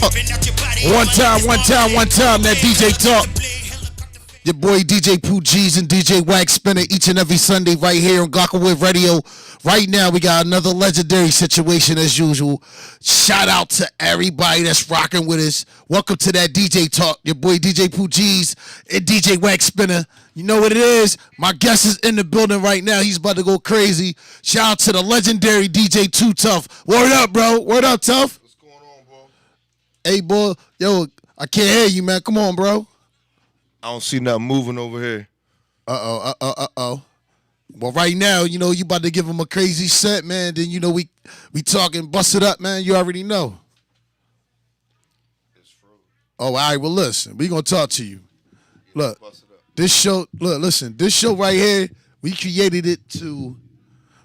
One time, that DJ talk. Your boy DJ Pooh Geez and DJ Waxspinner each and every Sunday right here on Glockwood Radio. Right now, we got another legendary situation as usual. Shout out to everybody that's rocking with us. Welcome to that DJ talk. Your boy DJ Pooh Geez and DJ Waxspinner. You know what it is? My guest is in the building right now. He's about to go crazy. Shout out to the legendary DJ Tuff. Word up, bro. Word up, Tuff. What's going on, bro? Hey, boy. Yo, I can't hear you, man. Come on, bro. I don't see nothing moving over here. Uh-oh. Well, right now, you know, you about to give him a crazy set, man. Then, you know, we talking, bust it up, man. You already know. It's frozen. Oh, all right. Well, listen, we going to talk to you. Look, this show, listen, this show right here, we created it to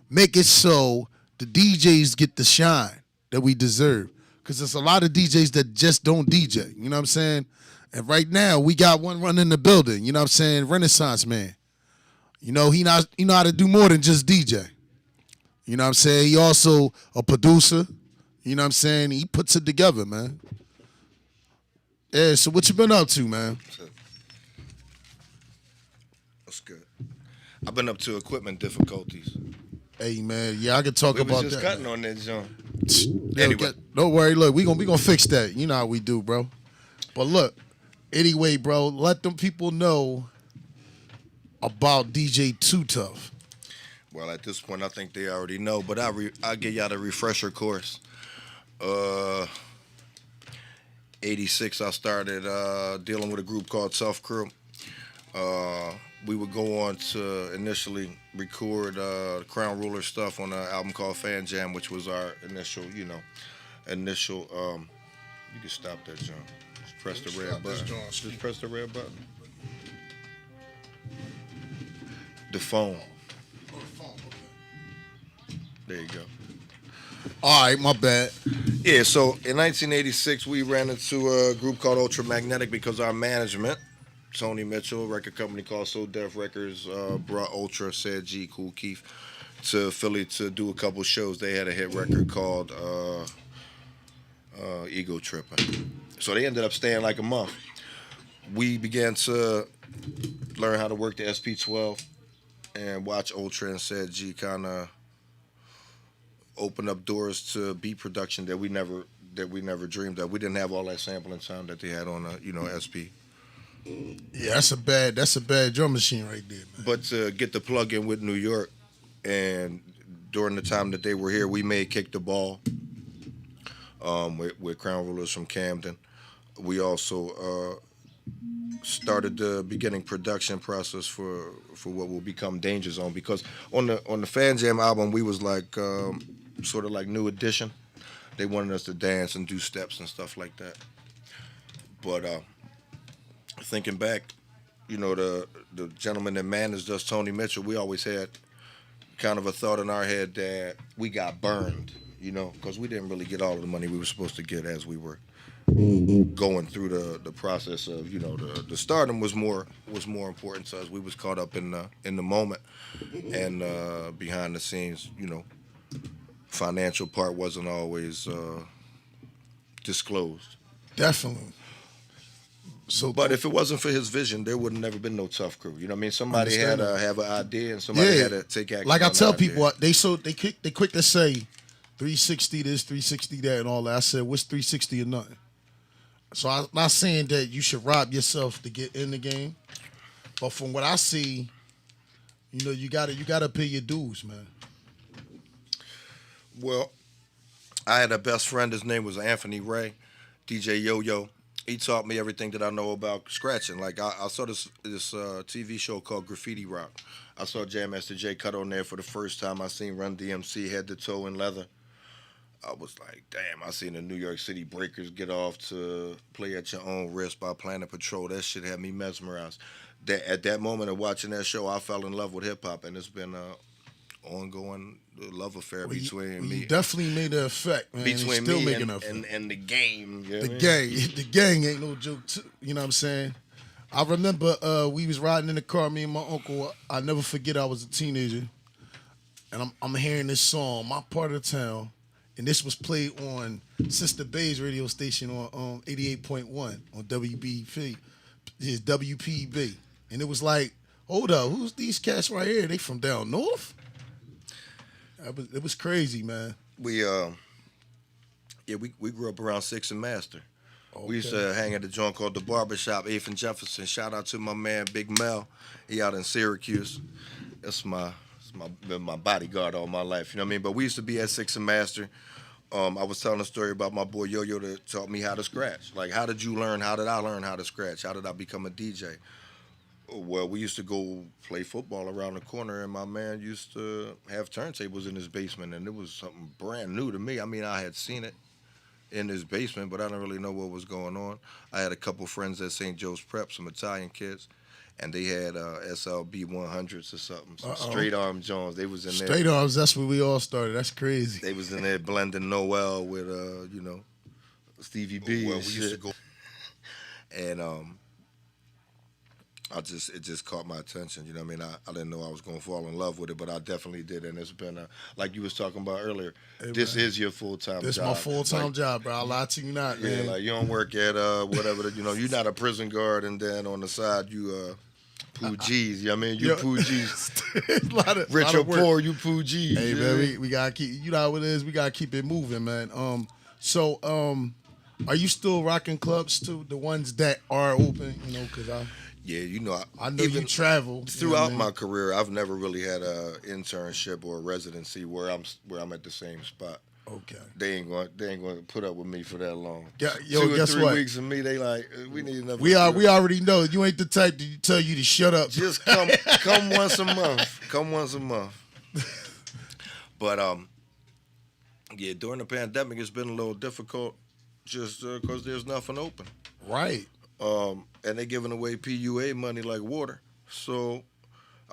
make it so the DJs get the shine that we deserve. Because there's a lot of DJs that just don't DJ. You know what I'm saying? And right now, we got one running the building. You know what I'm saying? Renaissance man. You know, he know how to do more than just DJ. You know what I'm saying? He also a producer. You know what I'm saying? He puts it together, man. Yeah, so what you been up to, man? That's good. I've been up to equipment difficulties. Hey, man, yeah, I can talk about that. We was just cutting on that, John. Anyway. Don't worry, look, we gonna fix that. You know how we do, bro. But look, anyway, bro, let them people know about DJ Tuff. Well, at this point, I think they already know, but I'll give y'all the refresher course. 86, I started dealing with a group called Tuff Crew. We would go on to initially record Crown Ruler stuff on an album called Fan Jam, which was our initial. You can stop that, John. Just press the red button. Just press the red button. The phone. Oh, the phone, okay. There you go. All right, my bad. Yeah, so in 1986, we ran into a group called Ultramagnetic because our management, Tony Mitchell, a record company called So Def Records, brought Ultra, Said G, Kool Keith to Philly to do a couple shows. They had a hit record called Ego Trippin'. So they ended up staying like a month. We began to learn how to work the SP12 and watch Ultra and Said G kind of open up doors to beat production that we never dreamed of. We didn't have all that sampling time that they had on SP. Yeah, that's a bad drum machine right there, man. But to get the plug in with New York, and during the time that they were here, we made Kick the Ball with Crown Rulers from Camden. We also started the beginning production process for what will become Danger Zone, because on the Fan Jam album, we was like sort of like New Edition. They wanted us to dance and do steps and stuff like that. But thinking back, you know, the gentleman that managed us, Tony Mitchell, we always had kind of a thought in our head that we got burned, you know, because we didn't really get all of the money we were supposed to get as we were going through the process of, you know, the stardom was more important to us. We was caught up in the moment, and behind the scenes, you know, financial part wasn't always disclosed. Definitely. So, but if it wasn't for his vision, there would have never been no Tuff Crew. You know what I mean? Somebody had to have an idea, and somebody had to take action. Like I tell people, they quick to say 360 this, 360 that, and all that. I said, what's 360 or nothing? So I'm not saying that you should rob yourself to get in the game, but from what I see, you know, you gotta pay your dues, man. Well, I had a best friend. His name was Anthony Ray, DJ Yo-Yo. He taught me everything that I know about scratching. Like I saw this TV show called Graffiti Rock. I saw Jam Master Jay cut on there for the first time. I seen Run DMC head to toe in leather. I was like, damn, I seen the New York City Breakers get off to Play at Your Own Risk by Planet Patrol. That shit had me mesmerized. At that moment of watching that show, I fell in love with hip hop, and it's been an ongoing love affair between me. You definitely made an effect, man. Between still me making and the game. You know the gang ain't no joke, too. You know what I'm saying? I remember we was riding in the car, me and my uncle. I never forget, I was a teenager, and I'm hearing this song, My Part of the Town, and this was played on Sister Bay's radio station on 88.1 on WBP, his WPB, and it was like, hold up, who's these cats right here? They from down north? It was crazy, man. We yeah, we grew up around Sixth and Master. We used Okay. to hang at a joint called the Barbershop, 8th and Jefferson. Shout out to my man Big Mel. He out in Syracuse. That's been my bodyguard all my life. You know what I mean? But we used to be at Sixth and Master. I was telling a story about my boy Yo Yo that taught me how to scratch. Like, how did you learn? How did I learn how to scratch? How did I become a DJ? Well, we used to go play football around the corner, and my man used to have turntables in his basement, and it was something brand new to me. I mean, I had seen it in his basement, but I didn't really know what was going on. I had a couple friends at St. Joe's Prep, some Italian kids, and they had SLB 100s or something, some straight arm Jones. They was in there. Straight arms. That's where we all started. That's crazy. They was in there blending Noel with Stevie B Well, and we shit. used to go. And it just caught my attention. You know what I mean? I didn't know I was gonna fall in love with it, but I definitely did. And it's been like you was talking about earlier. Hey, this man. is your full time. This job. my full time Like, job, bro. I'll lie to you not, yeah, man. like you don't work at whatever. You're not a prison guard, and then on the side you Pooh Geez. You know what I mean? You Yo. Pooh Geez. A lot of, Rich lot or of work. poor, you Pooh Geez. Hey, yeah. man, we gotta keep. You know how it is. We gotta keep it moving, man. Are you still rocking clubs too? The ones that are open, you know? Because Yeah, I know even you travel you know throughout what I mean? my career. I've never really had a internship or a residency where I'm at the same spot. Okay. They ain't going to put up with me for that long. Yeah, yo, 2 or guess 3 what? weeks of me, they like we need another. We already know you ain't the type to tell you to shut up. Just come once a month. Come once a month. But yeah, during the pandemic, it's been a little difficult, just because there's nothing open. Right. And they giving away PUA money like water. So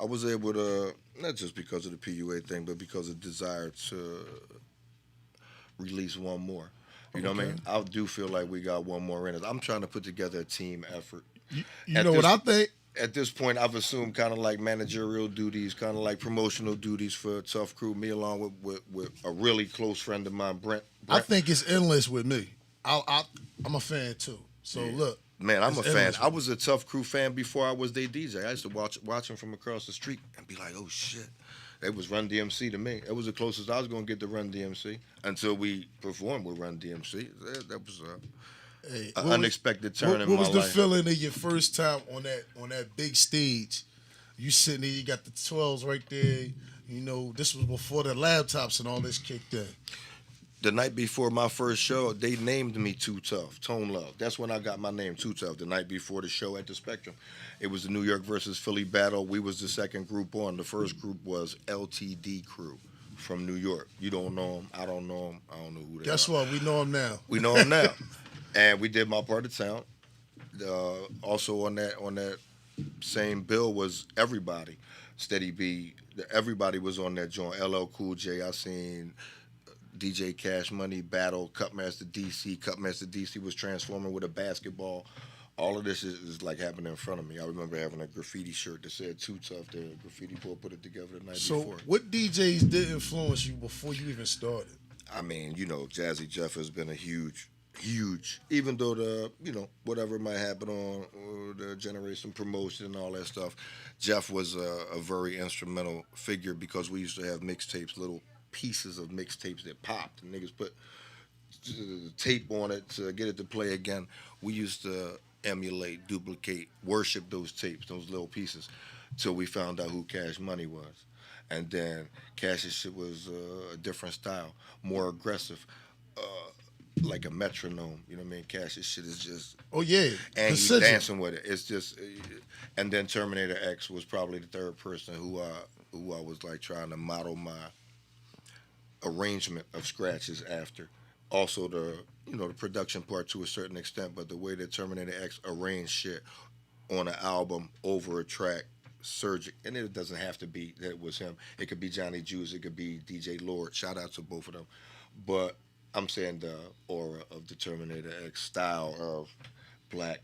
I was able to, not just because of the PUA thing, but because of desire to release one more. You know what I mean? I do feel like we got one more in us. I'm trying to put together a team effort. You At know this- what I think? At this point, I've assumed kind of like managerial duties, kind of like promotional duties for Tough Crew, me along with a really close friend of mine, Brent. I think it's endless with me. I'm a fan too. So look, Man, I'm it's a fan. endless. I was a Tough Crew fan before I was their DJ. I used to watch them from across the street and be like, oh shit. It was Run DMC to me. It was the closest I was going to get to Run DMC until we performed with Run DMC. That was Hey, an what unexpected turn in what my was the life. feeling of your first time on that big stage? You sitting there, you got the 12s right there. You know, this was before the laptops and all this kicked in. The night before my first show, they named me Too Tough, Tone Love. That's when I got my name, Too Tough, the night before the show at the Spectrum. It was the New York versus Philly battle. We was the second group on. The first group was LTD Crew from New York. You don't know them. I don't know them. I don't know who they Guess are. what? We know him now. We know them now. And we did my part of town. Also on that same bill was Everybody. Steady B. Everybody was on that joint. LL Cool J. I seen DJ Cash Money battle, Cutmaster DC. Cutmaster DC was transforming with a basketball. All of this is like happening in front of me. I remember having a graffiti shirt that said Too Tough. The graffiti boy put it together the night So, before. what DJs did influence you before you even started? I mean, Jazzy Jeff has been a huge, even though whatever might happen on the Generation promotion and all that stuff, Jeff was a very instrumental figure because we used to have mixtapes, little pieces of mixtapes that popped. And niggas put tape on it to get it to play again. We used to emulate, duplicate, worship those tapes, those little pieces, till we found out who Cash Money was. And then Cash's shit was a different style, more aggressive, like a metronome. You know what I mean? Cash's shit is just, Oh yeah, and he's precision. dancing with it. It's just, and then Terminator X was probably the third person who I was like trying to model my arrangement of scratches after. Also the production part to a certain extent, but the way that Terminator X arranged shit on an album over a track, surgic, and it doesn't have to be that it was him. It could be Johnny Juice, it could be DJ Lord. Shout out to both of them. But I'm saying the aura of the Terminator X style of black,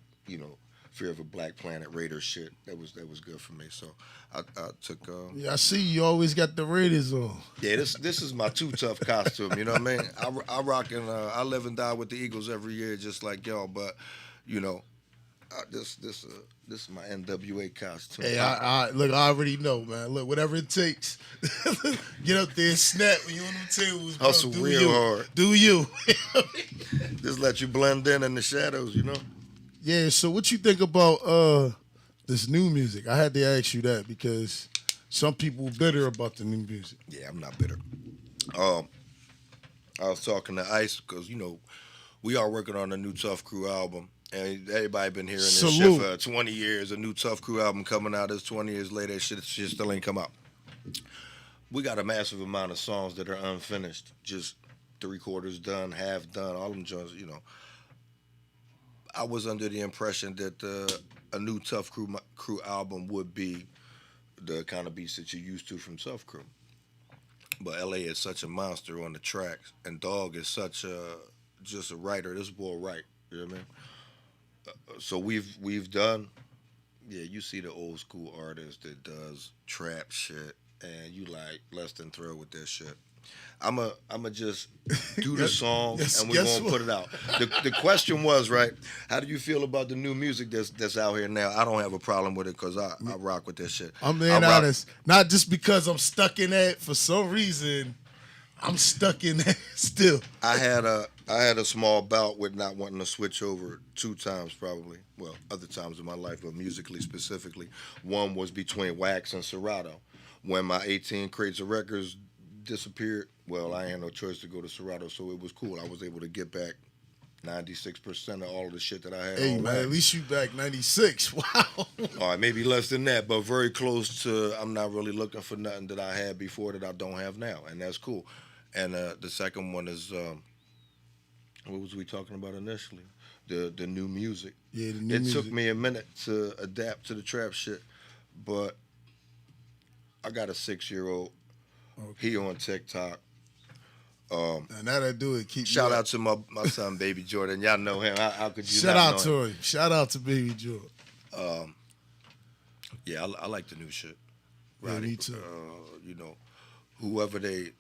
Fear of a Black Planet Raider shit. That was good for me. So I took. Yeah, I see you always got the Raiders on. Yeah, this is my Too Tough costume. You know what I mean? I rock and I live and die with the Eagles every year, just like y'all. But you know, this is my NWA costume. Hey, I look, I already know, man. Look, whatever it takes, get up there, and snap when you on them tables. Bro. Hustle Do real you. hard. Do you? Just let you blend in the shadows, you know. Yeah. So, what you think about this new music? I had to ask you that because some people bitter about the new music. Yeah, I'm not bitter. I was talking to Ice because you know we are working on a new Tough Crew album. And everybody been hearing this shit for 20 years. A new Tough Crew album coming out. It's 20 years later. Shit still ain't come out. We got a massive amount of songs that are unfinished. Just 3/4 done, half done. All them joints, you know. I was under the impression that a new Tough Crew album would be the kind of beats that you're used to from Tough Crew. But LA is such a monster on the tracks. And Dog is such just a writer. This boy write. You know what I mean? So we've done, yeah. You see the old school artist that does trap shit, and you like less than thrilled with that shit. I'ma just do the song and we're gonna put it out. The question was right. How do you feel about the new music that's out here now? I don't have a problem with it because I rock with that shit. I'm being honest, not just because I'm stuck in that. For some reason, I'm stuck in that still. I had a small bout with not wanting to switch over 2 times probably. Well, other times in my life, but musically specifically. One was between Wax and Serato. When my 18 crates of records disappeared, well, I had no choice to go to Serato, so it was cool. I was able to get back 96% of all of the shit that I had. Hey, man, at least you back 96. Wow. All right, maybe less than that, but very close to I'm not really looking for nothing that I had before that I don't have now, and that's cool. And the second one is, what was we talking about initially? The new music. Yeah, the new music. It took me a minute to adapt to the trap shit, but I got a 6-year-old. Okay. He on TikTok. And that'll do it. Shout out to my son, Baby Jordan. Y'all know him. How could you shout not out know to him? Shout out to Baby Jordan. Yeah, I like the new shit. Yeah, me too. You know, whoever they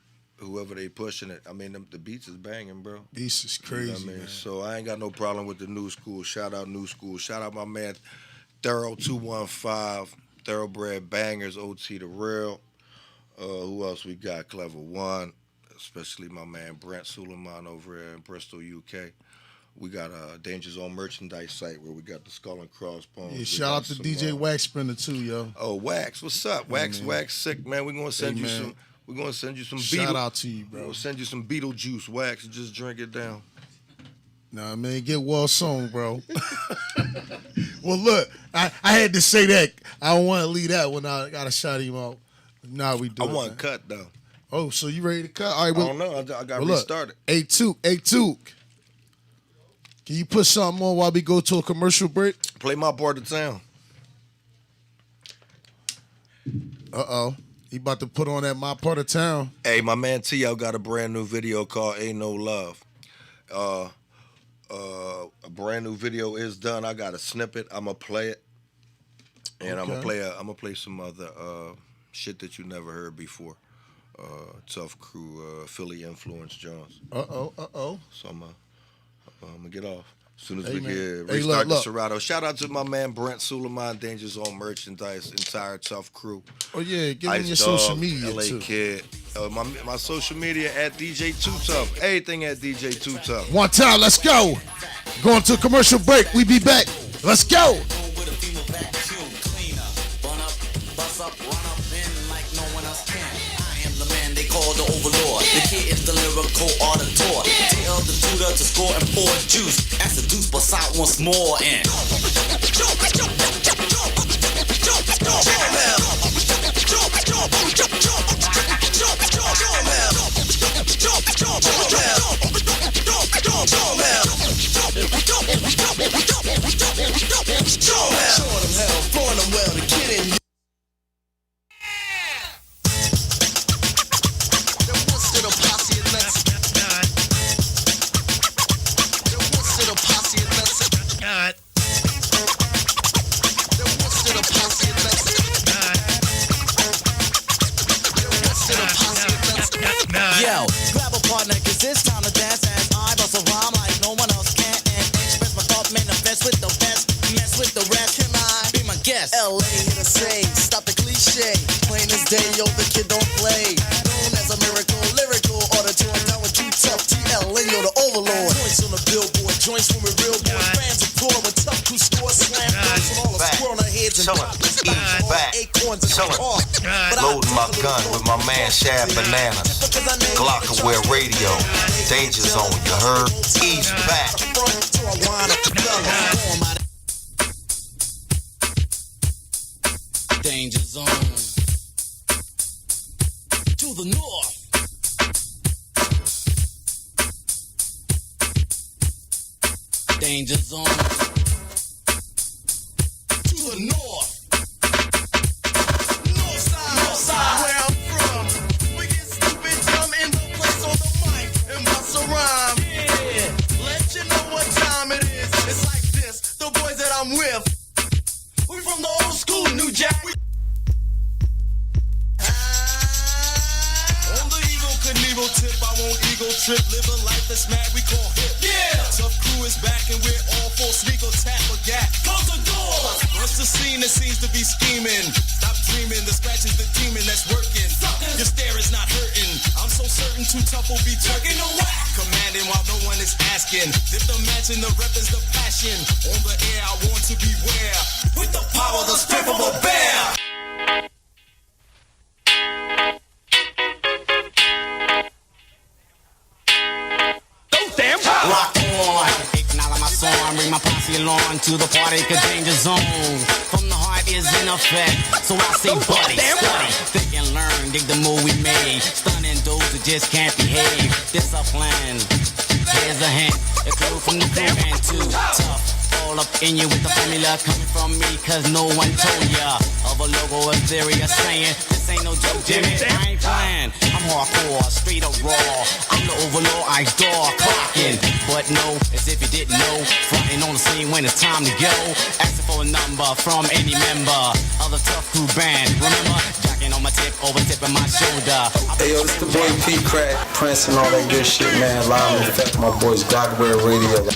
pushing it. I mean, the beats is banging, bro. Beats is crazy, you know what I mean? Man. So I ain't got no problem with the new school. Shout out new school. Shout out my man Thorough 215, Thoroughbred Bangers, OT the Real. Who else we got? Clever One, especially my man Brent Suleiman over here in Bristol, UK. We got a Danger Zone merchandise site where we got the skull and crossbones. Yeah, shout out to DJ Waxspinner too, yo. Oh, Wax, what's up? Wax sick, man. We're gonna send you some. We're gonna send you some. Shout out to you, bro. We're gonna send you some Beetlejuice Wax and just drink it down. Nah, man, get well soon, bro. Well, look, I had to say that. I don't want to leave that when I got to shout him out. Nah, we do. I want cut though. Oh, so you ready to cut? All right, well, I don't know. I got restarted. A2. Can you put something on while we go to a commercial break? Play my part of town. Uh-oh. He about to put on that My Part of Town. Hey, my man T.O. got a brand new video called Ain't No Love. A brand new video is done. I got a snippet. I'm going to play it. And I'm gonna play some other shit that you never heard before. Tough Crew, Philly Influence Jones. Uh-oh. So I'm gonna get off. As soon as we get restart the Serato. Shout out to my man Brent Suleiman, Danger Zone merchandise, entire Tough Crew. Oh yeah, give me your Dog, social media LA too. Kid. My social media at DJ Too Tough. Everything at DJ Too Tough. One time, let's go. Going to a commercial break. We be back. Let's go. The overlord, the kid is the lyrical auditor. Tell the tutor to score and pour juice. As the deuce busts out once more and showing them hell, blowing them well, the kid in Yes. LA here to say, stop the cliche. Plain as day, yo, the kid don't play. Known as a miracle, lyrical auditor. Down with you, Tuff, TL, and yo, the overlord. Joints on the billboard, joints when we're real boy. Fans applaud when Tuff Crew scores, slam dunks on all the squirrel heads and poppers. Acorns and Loading my gun with my man Shad Bananas. Glockaware Radio. Danger Zone, you heard? Ease back. Danger Zone. To the north. Danger Zone. To the north. North side. Where I'm from, we get stupid, dumb, and don't place on the mic and bust a rhyme. Yeah, let you know what time it is. It's like this, the boys that I'm with. We from the old school, New Jack. On the Eagle Knievel tip, I won't ego trip. Live a life that's mad, we call hip. Yeah, Tuff Crew is back and we're all full. Sneak or tap or gap. Close the door. What's the scene that seems to be scheming? Stop dreaming, the scratch is the demon that's working. Your stare is not hurting. I'm so certain too tough will be turking the whack. Commanding while no one is asking. If the mansion, the rep is the passion. On the air, I want to beware. With the power, the strength of a bear. Rock on, taking all of my song, bring my posse along to the party, cause Danger Zone from the heart is in effect. So I say, buddy, study, think and learn, dig the move we made. Stunning those who just can't behave. Discipline, here's a hint. It flew from the crew and too tough. All up in you with the formula coming from me, cause no one told ya of a logo of theory of saying this ain't no joke, Jimmy. I ain't playing. I'm hardcore, straight up raw. I'm the overlord, I door clocking. But no, as if you didn't know, fronting on the scene when it's time to go. Asking for a number from any member of the Tuff Crew band. Remember, jacking on my tip, over tipping my shoulder. Hey yo, it's the boy P Crack, Prince and all that good shit, man. Live in effect, my boys Glockaware Radio.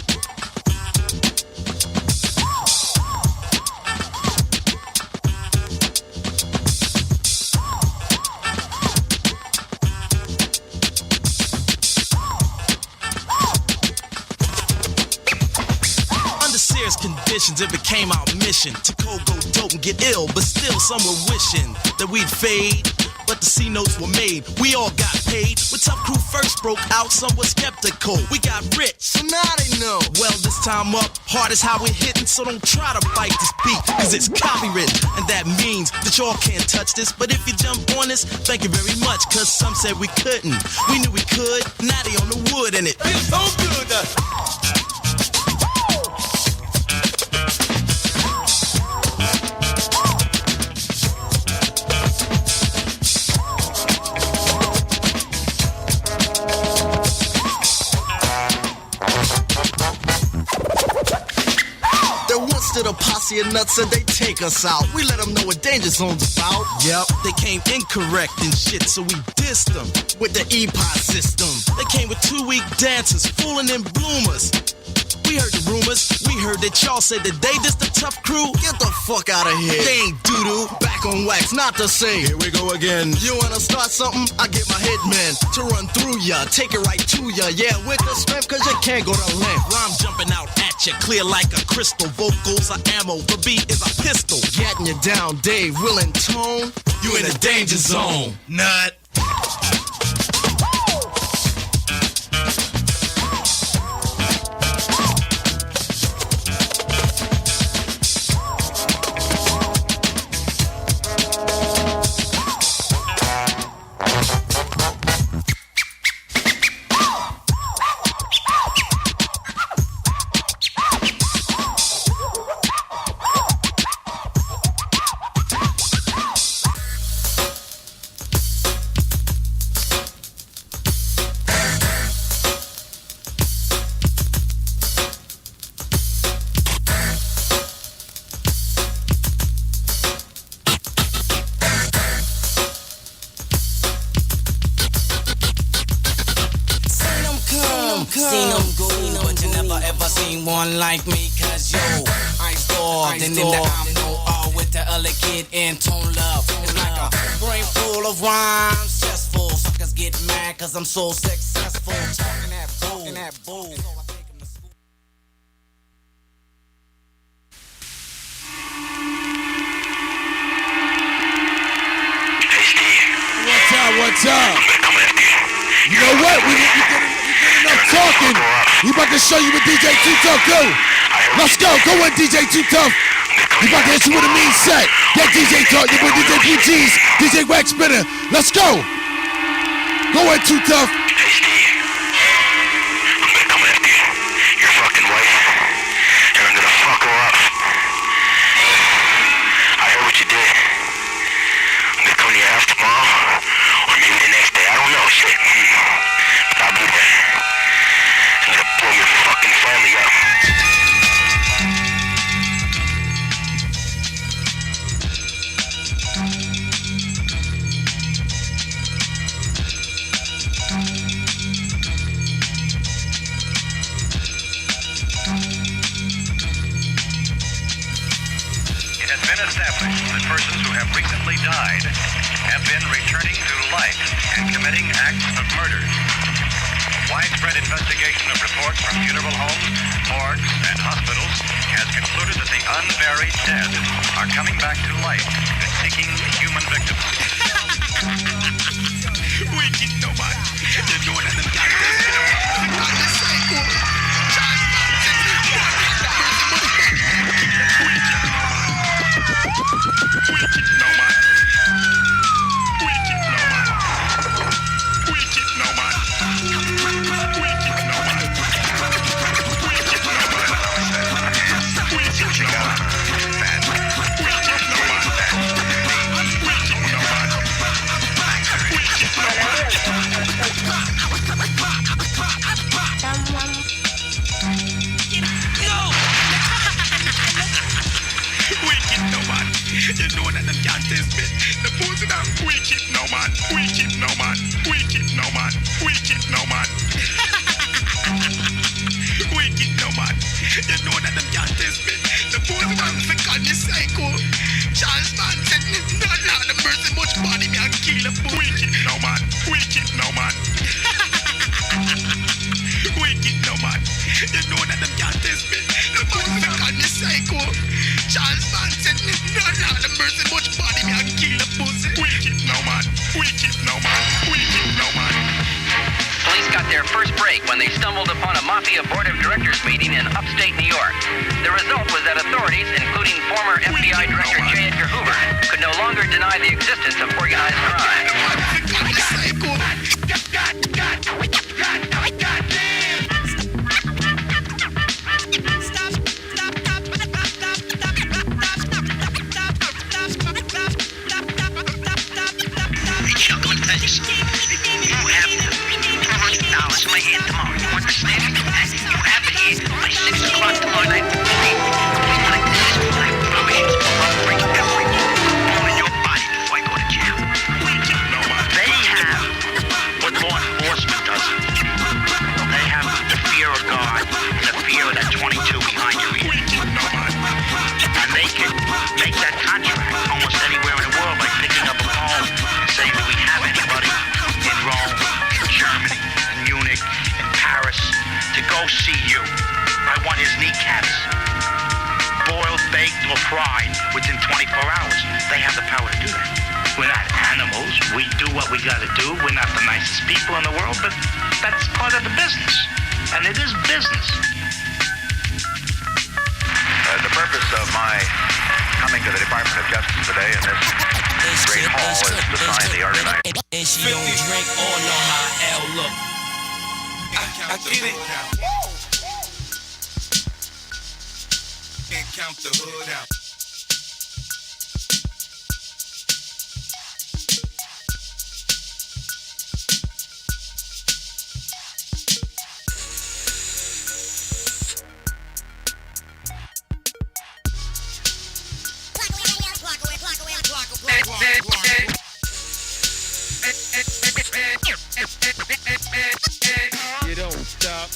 Conditions, it became our mission to cold go dope and get ill, but still some were wishing that we'd fade. But the C notes were made, we all got paid. When Tuff Crew first broke out, some were skeptical. We got rich, so now they know. Well, this time up, hard is how we're hitting, so don't try to fight this beat, cause it's copywritten. And that means that y'all can't touch this. But if you jump on this, thank you very much, cause some said we couldn't. We knew we could, now they on the wood and it feels so good. The posse of nuts said they take us out. We let them know what Danger Zone's about. Yep, they came incorrect and shit, so we dissed them with the E-Pod system. They came with 2 weak dancers, fooling and bloomers. We heard the rumors, we heard that y'all said that they dissed the Tuff Crew. Get the fuck out of here. They ain't doo-doo, back on wax, not the same. Here we go again. You wanna start something? I get my hitman to run through ya, take it right to ya. Yeah, with the strength, cause you can't go to length. Rhyme jumping out at ya, clear like a crystal. Vocals are ammo, the beat is a pistol. Getting you down, Dave, Will and Tone. You in the danger zone. Nut. like me, cause yo, I installed. And in the I'm no R with the other kid and tone love. It's like a brain full of rhymes, stressful. Suckers get mad cause I'm so successful. Talking that bull. What's up? You know what? We did enough talking. We about to show you what DJ Tuff do. Let's go. Go on, DJ Tuff. We about to hit you with a mean set. Get DJ Tuff. Your boy DJ Pooh Geez. DJ Waxspinner. Let's go. Go on, Tuff. Hey Steve, I'm gonna come after you. Your fucking wife. And I'm gonna fuck her up. I heard what you did. I'm gonna come to your house tomorrow. Or maybe the next day. I don't know. Shit. But I'll be there. I'm gonna blow your fucking family up. It has been established that persons who have recently died have been returning to life and committing acts of murder. Widespread investigation of reports from funeral homes, morgues, and hospitals has concluded that the unburied dead are coming back to life and seeking human victims. Wicked no man. You know that them guys on the cycle. Wicked no man. Wicked no man. Wicked no man. Wicked no man. Wicked no man. Wicked no man. Bad. Wicked no man. Wicked no man. Wicked no Wicked no man. You know that them can't test me. The boys of them wicked no man. Wicked no man. Wicked no man. Wicked no man. Wicked no man. You know that them can't test me. The boys of them think on the cycle. Charles Manson, not lot of mercy, much body me and kill a boy. Wicked no man. Wicked no man. Wicked no man. You know that them can't test me. The boys of them on the cycle. Charles Manson, not lot of mercy, much body me and kill a pussy. Wicked no man. Wicked no man. Wicked no man. Police got their first break when they stumbled upon a Mafia Board of Directors meeting in upstate New York. The result was that authorities, including former FBI Director J. Edgar Hoover, could no longer deny the existence of organized crime. $200 in my hand tomorrow. You understand me? You have it here by 6 o'clock tomorrow night. Like this, I promise you, I'll break every bone in your body before I go to jail. They have what law enforcement doesn't. They have the fear of God and the fear of that 22 behind your ear. And they can make that contract almost anywhere in the world by picking up a phone and saying, do we have anybody in Rome, in Germany, in Munich, in Paris, to go see you? I want his kneecaps boiled, baked, or fried within 24 hours. They have the power to do that. We're not animals. We do what we gotta do. We're not the nicest people in the world, but that's part of the business. And it is business. The purpose of my coming to the Department of Justice today in this great hall is to sign the organized. And she don't drink or know how L look. I get it. Can't count the hood out. You don't stop.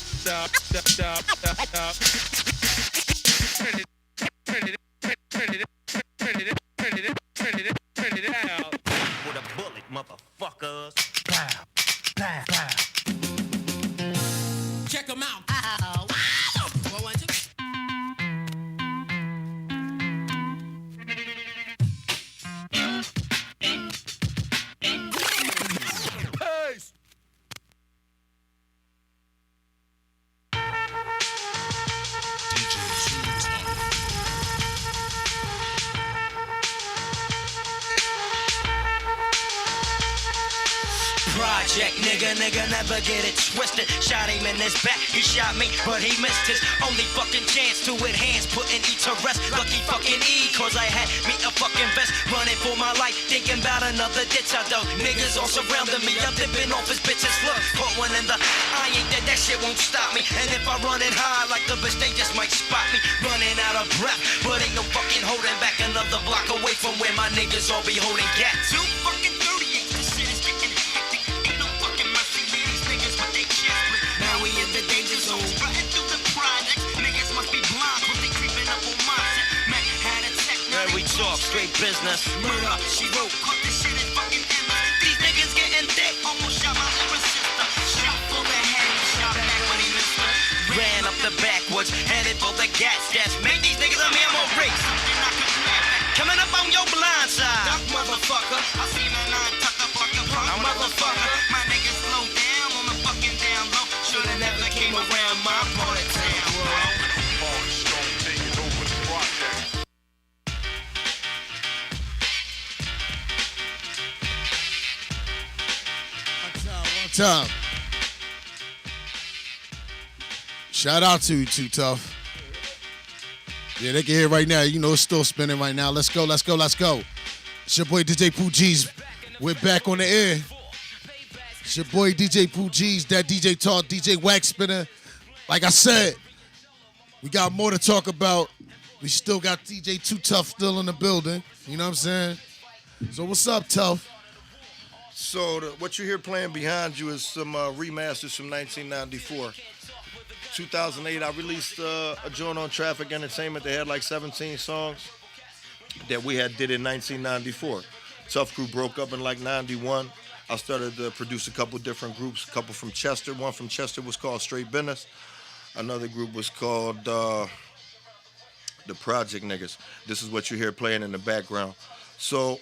project, nigga, never get it twisted. Shot him in his back, he shot me, but he missed his only fucking chance to enhance, putting E to rest. Lucky fucking E, cause I had me a fucking vest, running for my life, thinking about another ditch. I thought niggas all surrounding me, I'm dipping off his bitches. Look, put one in the, I ain't that shit won't stop me. And if I run it high like the bitch, they just might spot me. Running out of breath, but ain't no fucking holding back. Another block away from where my niggas all be holding gats. 2 fucking 38, this shit is getting hectic. Ain't no fucking mercy, man, these niggas with they chest split. Now we in the danger zone, running through the projects. Niggas must be blind, cause they creeping up on my set. Mac had a tech, now we talk straight business. Murder, she wrote, caught this shit in fucking endless. These niggas getting thick, almost shot my little sister. Shot for the head, shot back when he missed her. Ran up the backwoods, headed for the gas. Make these niggas a mammal race. Something I could snap at. Coming up on your blind side. Duck motherfucker. I seen a 9 tuck up like a punk motherfucker. My niggas slow down on the fucking down low. Shoulda never came around my part of town, bro. One time. Shout out to you too, Tuff. Yeah, they can hear right now. You know, it's still spinning right now. Let's go, let's go, let's go. It's your boy DJ Pooh Geez. We're back on the air. It's your boy DJ Pooh Geez, that DJ Talk, DJ Waxspinner. Like I said, we got more to talk about. We still got DJ Too Tuff still in the building. You know what I'm saying? So what's up, Tuff? So what you hear playing behind you is some remasters from 1994. 2008, I released a joint on Traffic Entertainment. They had like 17 songs that we had did in 1994. Tuff Crew broke up in like 91. I started to produce a couple different groups, a couple from Chester. One from Chester was called Straight Business. Another group was called the Project Niggas. This is what you hear playing in the background. So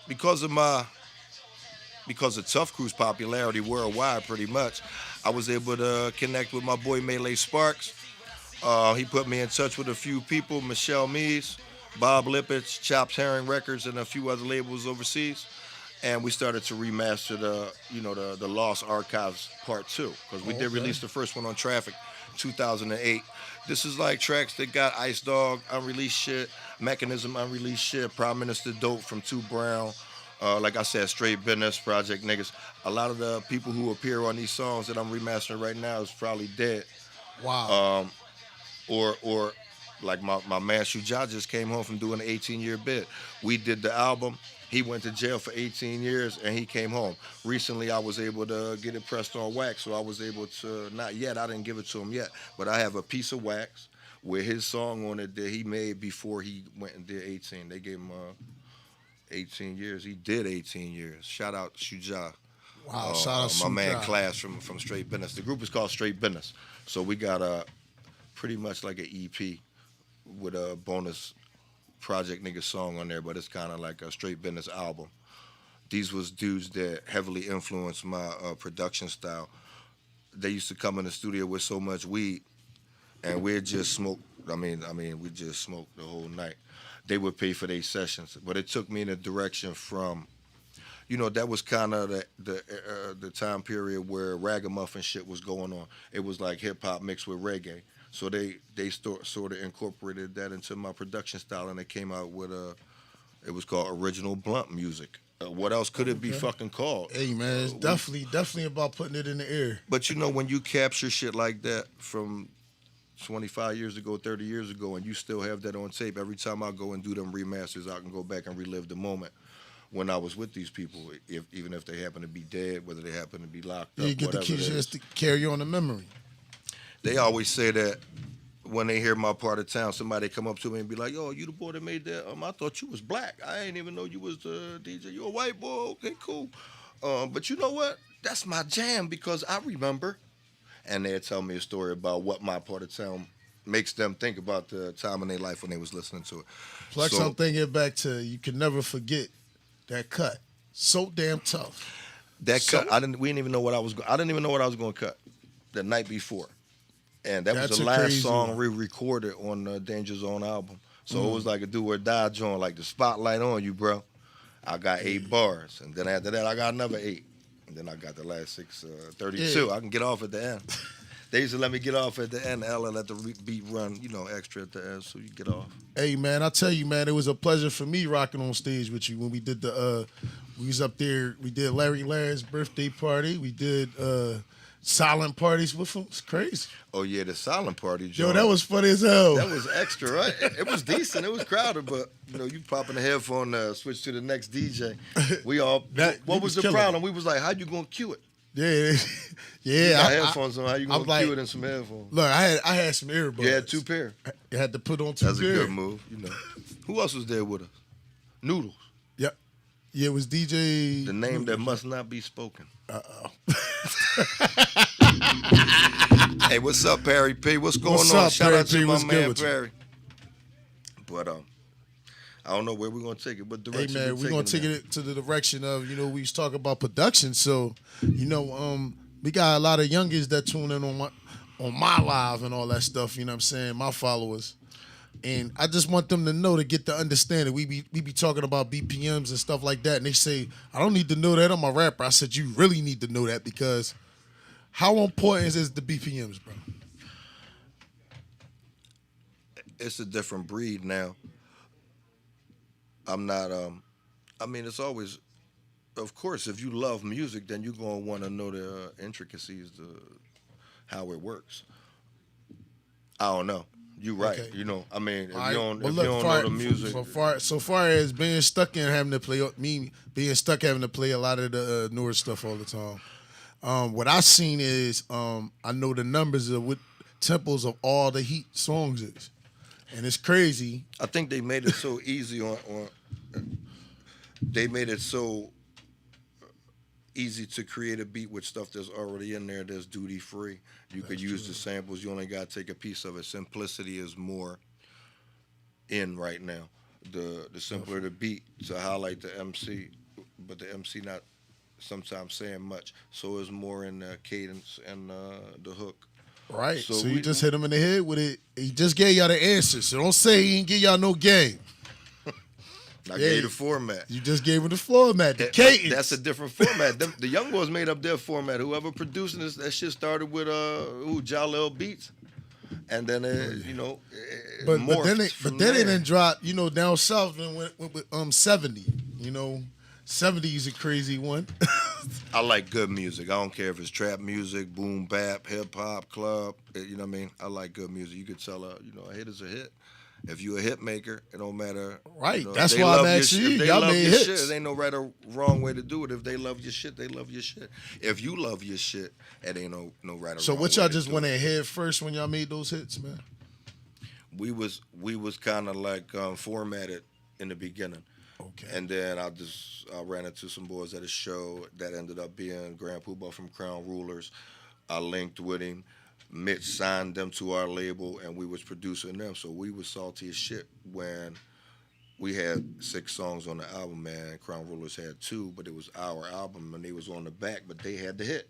because of Tuff Crew's popularity worldwide pretty much, I was able to connect with my boy Melee Sparks. He put me in touch with a few people, Michelle Mees, Bob Lippitz, Chops Herring Records, and a few other labels overseas. And we started to remaster the Lost Archives Part 2, because we did release the first one on Traffic, 2008. This is like tracks that got Ice Dog, unreleased shit, Mechanism, unreleased shit, Prime Minister Dope from 2 Brown. Like I said, Straight Business, Project Niggas. A lot of the people who appear on these songs that I'm remastering right now is probably dead. Wow. Or like my man Shuja just came home from doing an 18-year bid. We did the album. He went to jail for 18 years and he came home. Recently, I was able to get it pressed on wax, so I was able to, not yet, I didn't give it to him yet, but I have a piece of wax with his song on it that he made before he went and did 18. They gave him 18 years. He did 18 years. Shout out Shuja. Wow, shout out my Shuja. man Class from Straight Business. The group is called Straight Business. So we got pretty much like an EP with a bonus Project Nigga song on there, but it's kind of like a Straight Business album. These was dudes that heavily influenced my production style. They used to come in the studio with so much weed, and we'd just smoke. I mean, we just smoked the whole night. They would pay for their sessions, but it took me in a direction from, that was kind of the time period where ragamuffin shit was going on. It was like hip hop mixed with reggae. So they sort of incorporated that into my production style, and they came out with it was called Original Blunt Music. What else could it be fucking called? Hey man, it's definitely about putting it in the air. But when you capture shit like that from 25 years ago, 30 years ago, and you still have that on tape, every time I go and do them remasters, I can go back and relive the moment when I was with these people, even if they happen to be dead, whether they happen to be locked up, You get the chance to carry on the memory. They always say that when they hear my part of town, somebody come up to me and be like, "Yo, you the boy that made that? I thought you was black. I ain't even know you was the DJ. You a white boy? Okay, cool. But you know what? That's my jam because I remember." And they'll tell me a story about what my part of town makes them think about the time in their life when they was listening to it. Plus, I'm thinking back to, you can never forget that cut. So damn tough. That cut, I didn't even know what I was going to cut the night before. And that was the last song we recorded on the Danger Zone album. So it was like a do or die joint, like the spotlight on you, bro. I got 8 bars. And then after that, I got another 8. And then I got the last 6:32. I can get off at the end. They used to let me get off at the end. Ella let the beat run, extra at the end, so you get off. Hey man, I tell you, man, it was a pleasure for me rocking on stage with you when we did we was up there. We did Larry Larry's birthday party. We did silent parties with him. It's crazy. Oh yeah, the silent party. Yo, that was funny as hell. That was extra, right? It was decent. It was crowded, but you popping the headphone, switch to the next DJ. We all. What was the problem? We was like, how you gonna cue it? Yeah, yeah. You got headphones on. How you gonna cue it in some headphones? Look, I had some earbuds. You had 2 pair. I had to put on 2 That's pair. a good move. Who else was there with us? Noodles. Yeah, it was DJ. The name that must not be spoken. Hey, what's up, Perry P? What's going on? Shout out to my man Perry. But I don't know where we're gonna take it. What direction? Hey man, we're gonna take it to the direction of we was talking about production. So we got a lot of youngins that tune in on my live and all that stuff. You know what I'm saying? My followers. And I just want them to know, to get the understanding. We be talking about BPMs and stuff like that, and they say, I don't need to know that, I'm a rapper. I said, you really need to know that, because how important is the BPMs, bro? It's a different breed now. I'm not, it's always, of course, if you love music, then you're going to want to know the intricacies, how it works. I don't know. You right. Okay. If you don't know the music. So far as being stuck in having to play a lot of the newer stuff all the time. What I've seen is I know the numbers of what tempos of all the heat songs is, and it's crazy. I think they made it so easy they made it so easy to create a beat with stuff that's already in there that's duty free. You could use the samples. You only got to take a piece of it. Simplicity is more in right now. The simpler the beat to highlight the MC, but the MC not sometimes saying much. So it's more in the cadence and the hook. Right. So you just hit him in the head with it. He just gave y'all the answer. So don't say he ain't give y'all no game. I gave the format. You just gave him the format, the cadence. That's a different format. The young boys made up their format. Whoever producing this, that shit started with Jalil Beats, and then but then they didn't drop. Down south and went with 70. 70 is a crazy one. I like good music. I don't care if it's trap music, boom bap, hip hop, club. You know what I mean? I like good music. You could tell a hit is a hit. If you a hit maker, it don't matter. Right. That's why I'm asking you. Y'all made hits. Shit, there ain't no right or wrong way to do it. If they love your shit, they love your shit. If you love your shit, it ain't no right or wrong. So what y'all just went ahead first when y'all made those hits, man? We was kind of like formatted in the beginning. Okay. And then I ran into some boys at a show that ended up being Grand Poobah from Crown Rulers. I linked with him. Mitch signed them to our label, and we was producing them. So we was salty as shit when we had 6 songs on the album, man. Crown Rulers had 2, but it was our album, and they was on the back, but they had the hit.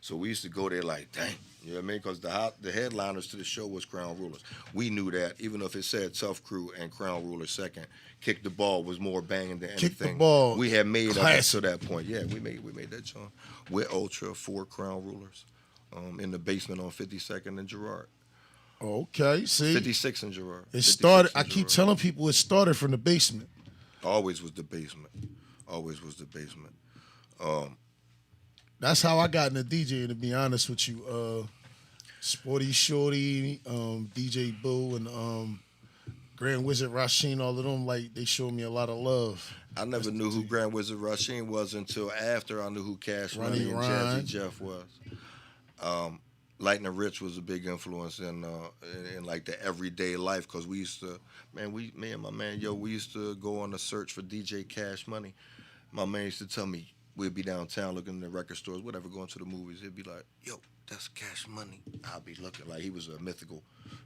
So we used to go there like, dang, you know what I mean? Because the headliners to the show was Crown Rulers. We knew that, even if it said Tuff Crew and Crown Rulers second, Kick the Ball was more banging than anything. Kick the Ball. We had made up to that point. Yeah, we made that song with Ultra, 4 Crown Rulers. In the basement on 52nd and Girard. Okay, see? 56 and Girard. It started, I keep telling people it started from the basement. Always was the basement. Always was the basement. That's how I got into DJing, to be honest with you. Sporty Shorty, DJ Boo, and Grand Wizard Rasheen, all of them, like, they showed me a lot of love. I never knew who Grand Wizard Rasheen was until after I knew who Cash Money and Jazzy Jeff was. Lightning Rich was a big influence in like the everyday life, because we used to, me and my man, we used to go on a search for DJ Cash Money. My man used to tell me, we'd be downtown looking in the record stores, whatever, going to the movies. He'd be like, yo, that's Cash Money. I'll be looking like he was a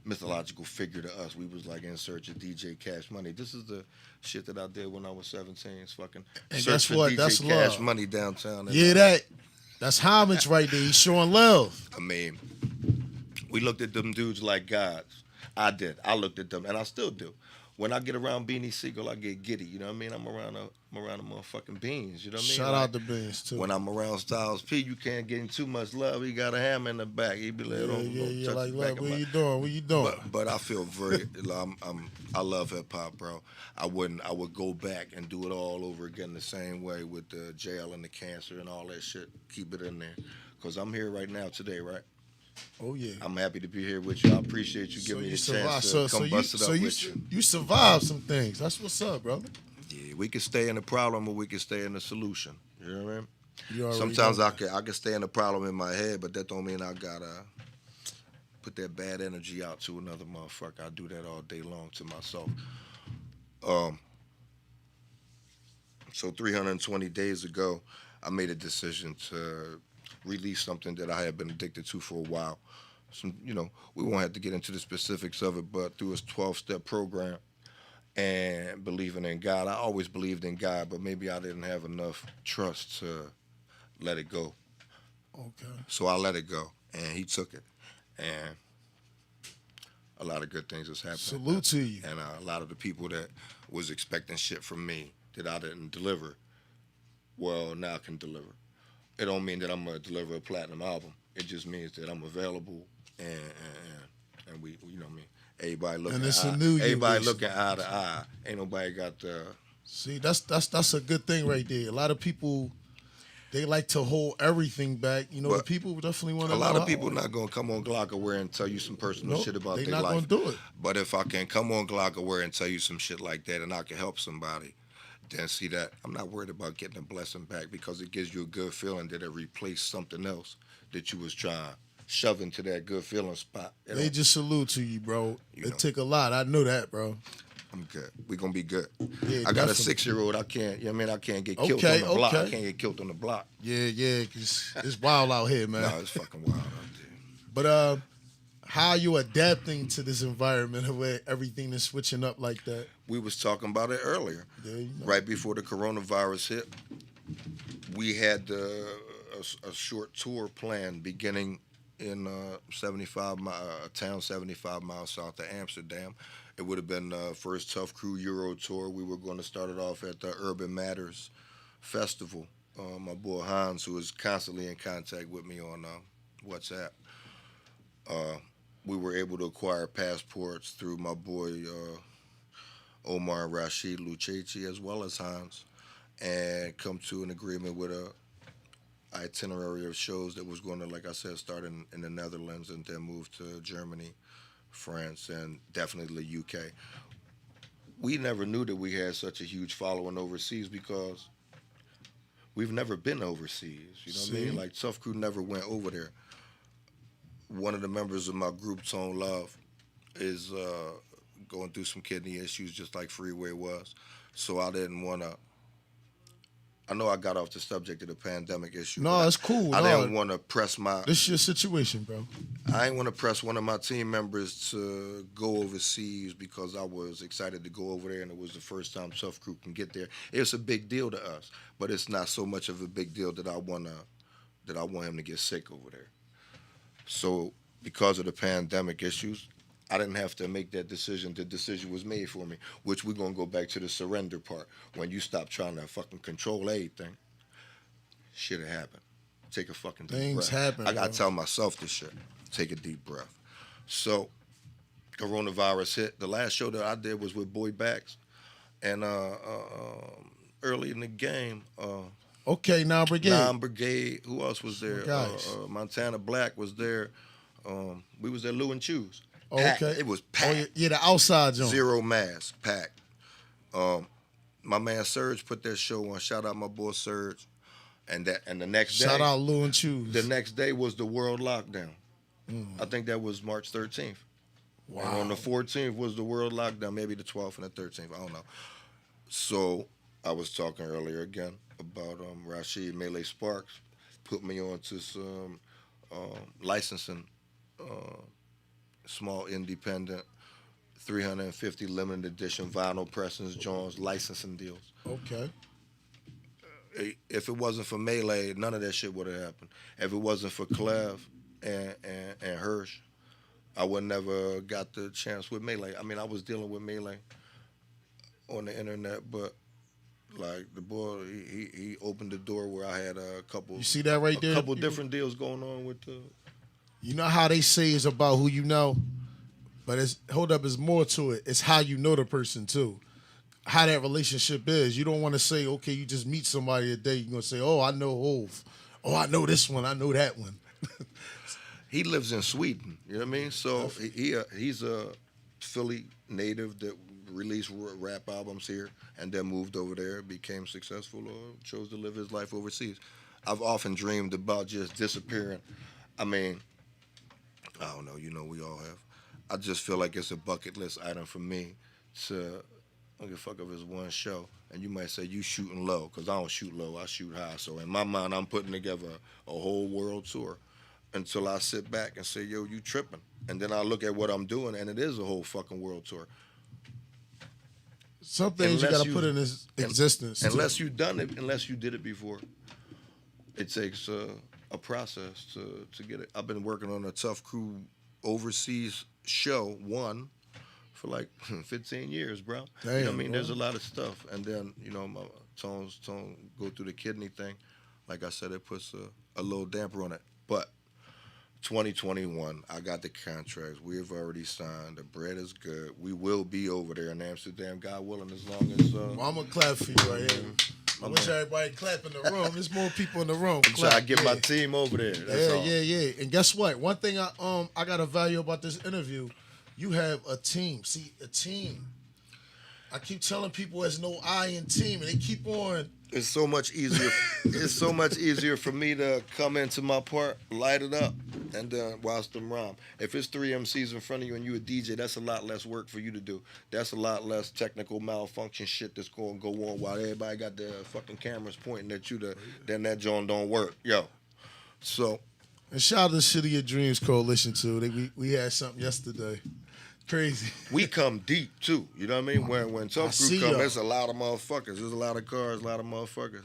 mythological figure to us. We was like in search of DJ Cash Money. This is the shit that I did when I was 17. It's fucking and search for DJ that's Cash love. Money downtown. Yeah, that's homage right there. He's showing love. I mean, we looked at them dudes like gods. I did. I looked at them, and I still do. when I get around Beanie Siegel, I get giddy. You know what I mean? I'm around the motherfucking beans. You know what I mean? Shout out to Beans too. When I'm around Styles P, you can't get him too much love. He got a hammer in the back. He be like, yeah. touch Like, the back look, of what my... you doing? What you doing? But I feel very. I love hip hop, bro. I would go back and do it all over again the same way with the jail and the cancer and all that shit. Keep it in there, cause I'm here right now today, right? Oh yeah. I'm happy to be here with you. I appreciate you giving me the chance to come bust it up with you. You survived some things. That's what's up, brother. Yeah, we can stay in the problem or we can stay in the solution. You know what I mean? You Sometimes I can stay in the problem in my head, but that don't mean I gotta put that bad energy out to another motherfucker. I do that all day long to myself. So 320 days ago, I made a decision to release something that I had been addicted to for a while. Some, we won't have to get into the specifics of it, but through a 12-step program and believing in God. I always believed in God, but maybe I didn't have enough trust to let it go. Okay. So I let it go, and he took it. And a lot of good things has happened. Salute to you. And a lot of the people that was expecting shit from me that I didn't deliver, well, now I can deliver. It don't mean that I'm gonna deliver a platinum album. It just means that I'm available and we, you know what I mean. Everybody looking. And it's a new year. Everybody looking eye to eye. Ain't nobody got the. See, that's a good thing right there. A lot of people, they like to hold everything back. The people definitely want to. A lot of people not gonna come on Glockaware and tell you some personal shit about their life. They're not gonna do it. But if I can come on Glockaware and tell you some shit like that, and I can help somebody, then see that I'm not worried about getting a blessing back because it gives you a good feeling that it replaced something else that you was trying shove into that good feeling spot. They just salute to you, bro. It took a lot. I know that, bro. I'm good. We're gonna be good. Yeah, I got definitely. a 6-year-old. I can't. I can't get killed on the block. I can't get killed on the block. Yeah, cause it's wild out here, man. No, it's fucking wild out there. But how are you adapting to this environment where everything is switching up like that? We was talking about it earlier. Yeah, Right before the coronavirus hit, we had a short tour planned beginning in a town 75 miles south of Amsterdam. It would have been the first Tuff Crew Euro tour. We were going to start it off at the Urban Matters Festival. My boy Hans, who is constantly in contact with me on WhatsApp, we were able to acquire passports through my boy Omar and Rashid Luchechi as well as Hans, and come to an agreement with a itinerary of shows that was going to, like I said, start in the Netherlands and then move to Germany, France, and definitely the UK. We never knew that we had such a huge following overseas because we've never been overseas. You know what I mean? Like, Tuff Crew never went over there. One of the members of my group, Tone Love, is going through some kidney issues just like Freeway was. So I didn't want to... I know I got off the subject of the pandemic issue. No, it's cool. I didn't want to press my... This is your situation, bro. I ain't want to press one of my team members to go overseas because I was excited to go over there and it was the first time Tuff Crew can get there. It's a big deal to us, but it's not so much of a big deal that I want him to get sick over there. So because of the pandemic issues, I didn't have to make that decision. The decision was made for me, which we're going to go back to the surrender part. When you stop trying to fucking control everything, shit'll happen. Take a fucking deep breath. Things happen, I got to bro. tell myself this shit. Take a deep breath. So, coronavirus hit. The last show that I did was with Boy Backs. And early in the game... Okay, Now Brigade. Brigade. Who else was there? Montana Black was there. We was there, Lou and Choose. Packed. Okay. It was packed. Oh, yeah, the outside zone. Zero mask, packed. My man Serge put that show on. Shout out my boy Serge. And the next day. Shout out Lou and Choose. The next day was the world lockdown. I think that was March 13th. Wow. And on the 14th was the world lockdown, maybe the 12th and the 13th. I don't know. So I was talking earlier again about Rashid Melee Sparks put me on to some licensing, small independent, 350 limited edition vinyl pressings, joints, licensing deals. Okay. If it wasn't for Melee, none of that shit would have happened. If it wasn't for Clev and Hirsch, I would never got the chance with Melee. I mean, I was dealing with Melee on the internet, but like the boy, he opened the door where I had a couple. You see that right there? A couple different deals going on with the. You know how they say it's about who you know, but it's hold up, it's more to it. It's how you know the person too, how that relationship is. You don't want to say, okay, you just meet somebody a day. You're gonna say, oh, I know Hov. Oh, I know this one. I know that one. He lives in Sweden. You know what I mean? So he's a Philly native that released rap albums here and then moved over there, became successful, or chose to live his life overseas. I've often dreamed about just disappearing. I mean, I don't know. You know, we all have. I just feel like it's a bucket list item for me to. I don't give a fuck if it's one show. And you might say you shooting low, because I don't shoot low, I shoot high. So in my mind, I'm putting together a whole world tour until I sit back and say, yo, you tripping. And then I look at what I'm doing, and it is a whole fucking world tour. Some things you got to put in this existence. Unless you done it, unless you did it before, it takes a process to get it. I've been working on a Tuff Crew overseas show, one, for like 15 years, bro. Damn, you know what I mean? bro. There's a lot of stuff. And then, you know, my tones go through the kidney thing. Like I said, it puts a little damper on it. But 2021, I got the contracts. We have already signed. The bread is good. We will be over there in Amsterdam, God willing, as long as... Well, I'm going to clap for you right here. I wish everybody clap in the room. There's more people in the room. I'm trying to get my team over there. That's all. Yeah. And guess what? One thing I got to value about this interview, you have a team. See, a team. I keep telling people there's no I in team, and they keep on. It's so much easier. It's so much easier for me to come into my part, light it up, and then watch them rhyme. If it's 3 MCs in front of you and you a DJ, that's a lot less work for you to do. That's a lot less technical malfunction shit that's going to go on while everybody got their fucking cameras pointing at you. Then that joint don't work, yo. So. And shout out to City of Dreams Coalition too. We had something yesterday. Crazy. We come deep too. You know what I mean? When Tuff Crew come, there's a lot of motherfuckers. There's a lot of cars, a lot of motherfuckers.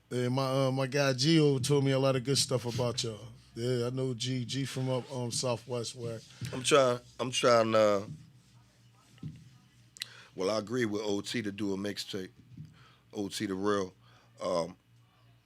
Yeah, my guy Gio told me a lot of good stuff about y'all. Yeah, I know G from up Southwest where. I'm trying. Well, I agree with OT to do a mixtape. OT the real.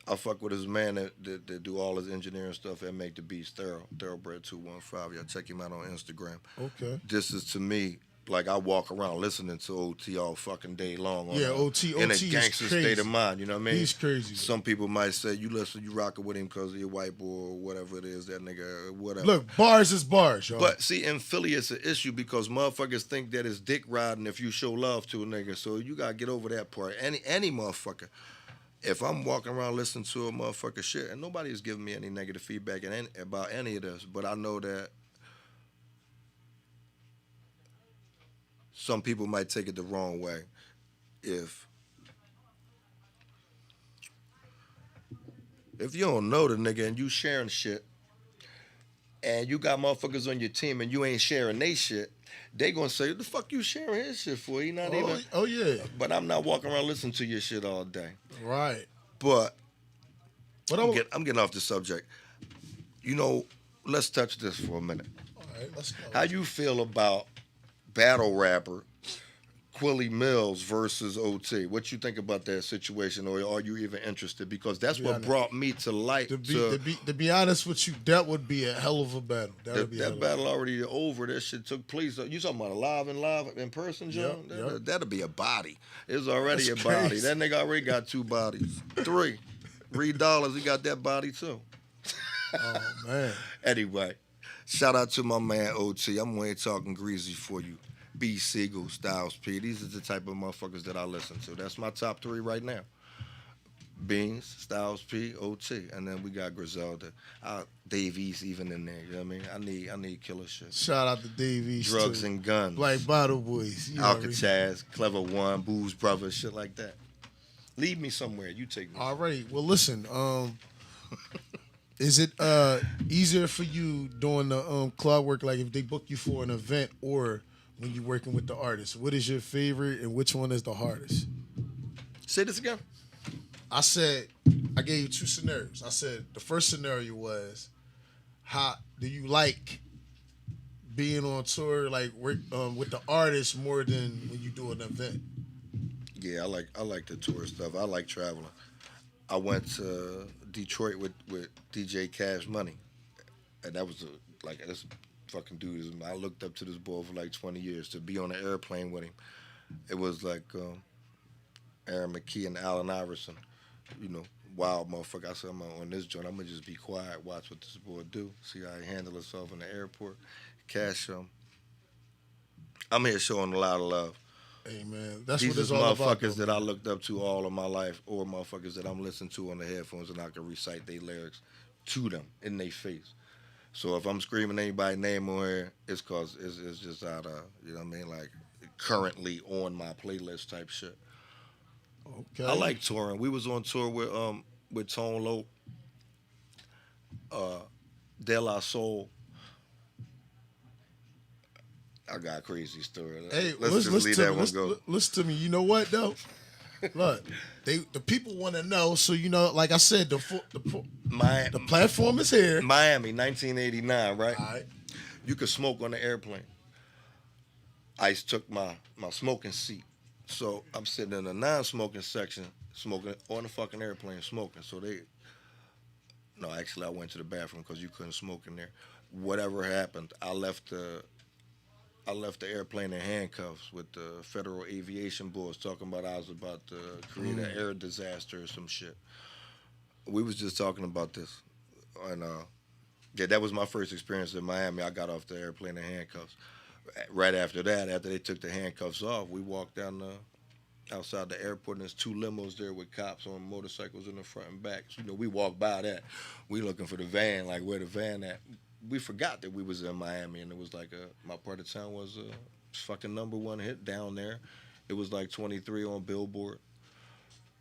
I fuck with his man that do all his engineering stuff and make the beats Thoroughbred 215. Y'all check him out on Instagram. Okay. This is, to me, like I walk around listening to OT all fucking day long. OT in a gangster state of mind, you know what I mean? He's crazy. Some people might say, you rocking with him because you're white boy or whatever it is, that nigga, whatever. Look, bars is bars, y'all. But see, in Philly, it's an issue because motherfuckers think that it's dick riding if you show love to a nigga. So you got to get over that part. Any motherfucker. If I'm walking around listening to a motherfucker shit, and nobody is giving me any negative feedback about any of this, but I know that some people might take it the wrong way. If you don't know the nigga and you sharing shit, and you got motherfuckers on your team and you ain't sharing they shit, they gonna say, what the fuck you sharing his shit for? He not even. Oh yeah. But I'm not walking around listening to your shit all day. Right. But I'm getting off the subject. You know, let's touch this for a minute. All right, let's go. How you feel about battle rapper Quilly Mills versus OT? What you think about that situation, or are you even interested? Because that's what brought me to light. To be honest with you, that would be a hell of a battle. That battle already over. That shit took place. You talking about live in person, John? Yep. That'll be a body. It's already That's a body. crazy. That nigga already got 2 bodies. $3, he got that body too. Oh man. Anyway, shout out to my man OT. I'm way talking greasy for you. B. Siegel, Styles P. These are the type of motherfuckers that I listen to. That's my top 3 right now. Beans, Styles P, OT, and then we got Griselda. Dave East even in there. You know what I mean? I need killer shit. Shout out to Dave East. Drugs too. and guns. Black Bottle Boys. You know what I mean? Alcatraz, Clever One, Boo's Brothers, shit like that. Lead me somewhere. You take me. All right. Well, listen. Is it easier for you doing the club work, like if they book you for an event, or when you're working with the artist? What is your favorite, and which one is the hardest? Say this again. I gave you 2 scenarios. I said the first scenario was, how do you like being on tour, like with the artist, more than when you do an event? Yeah, I like the tour stuff. I like traveling. I went to Detroit with DJ Cash Money, and that was like this fucking dude. I looked up to this boy for like 20 years. To be on an airplane with him, it was like Aaron McKee and Allen Iverson. You know, wild motherfucker. I said, I'm on this joint. I'm gonna just be quiet, watch what this boy do, see how he handle himself in the airport. Cash, I'm here showing a lot of love. Hey man, that's These what it's is all about. motherfuckers that I looked up to all of my life, or motherfuckers that I'm listening to on the headphones, and I can recite their lyrics to them in their face. So if I'm screaming anybody's name on here, it's cause it's just out of, you know what I mean, like currently on my playlist type shit. Okay. I like touring. We was on tour with Tone Loc, De La Soul. I got a crazy story. Hey, let's just leave that one go. Listen to me. You know what though? Look, the people want to know. So you know, like I said, the platform is here. Miami, 1989, right? All right. You could smoke on the airplane. ICE took my smoking seat. So I'm sitting in the non-smoking section, smoking on the fucking airplane, smoking. So actually I went to the bathroom because you couldn't smoke in there. Whatever happened, I left the airplane in handcuffs with the Federal Aviation Board talking about I was about to create an air disaster or some shit. We was just talking about this. And yeah, that was my first experience in Miami. I got off the airplane in handcuffs. Right after that, after they took the handcuffs off, we walked down outside the airport, and there's two limos there with cops on motorcycles in the front and back. So, you know, we walked by that. We looking for the van, like where the van at. We forgot that we was in Miami, and it was like my part of town was a fucking #1 hit down there. It was like 23 on Billboard.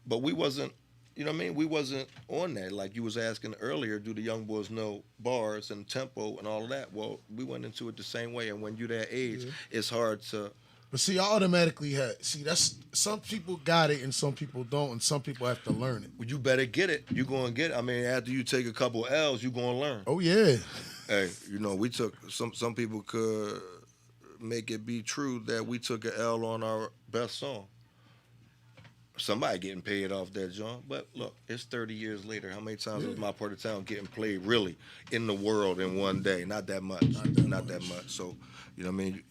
But we wasn't, you know what I mean? We wasn't on that. Like you was asking earlier, do the young boys know bars and tempo and all of that? Well, we went into it the same way, and when you're that age, it's hard to... But see, I automatically that's some people got it and some people don't, and some people have to learn it. Well, you better get it. You gonna get it. I mean, after you take a couple L's, you gonna learn. Oh yeah. Hey, you know, we took some people could make it be true that we took an L on our best song. Somebody getting paid off that joint, but look, it's 30 years later. How many times is my part of town getting played really in the world in one day? Not that much. Not that much. So, you know what I mean?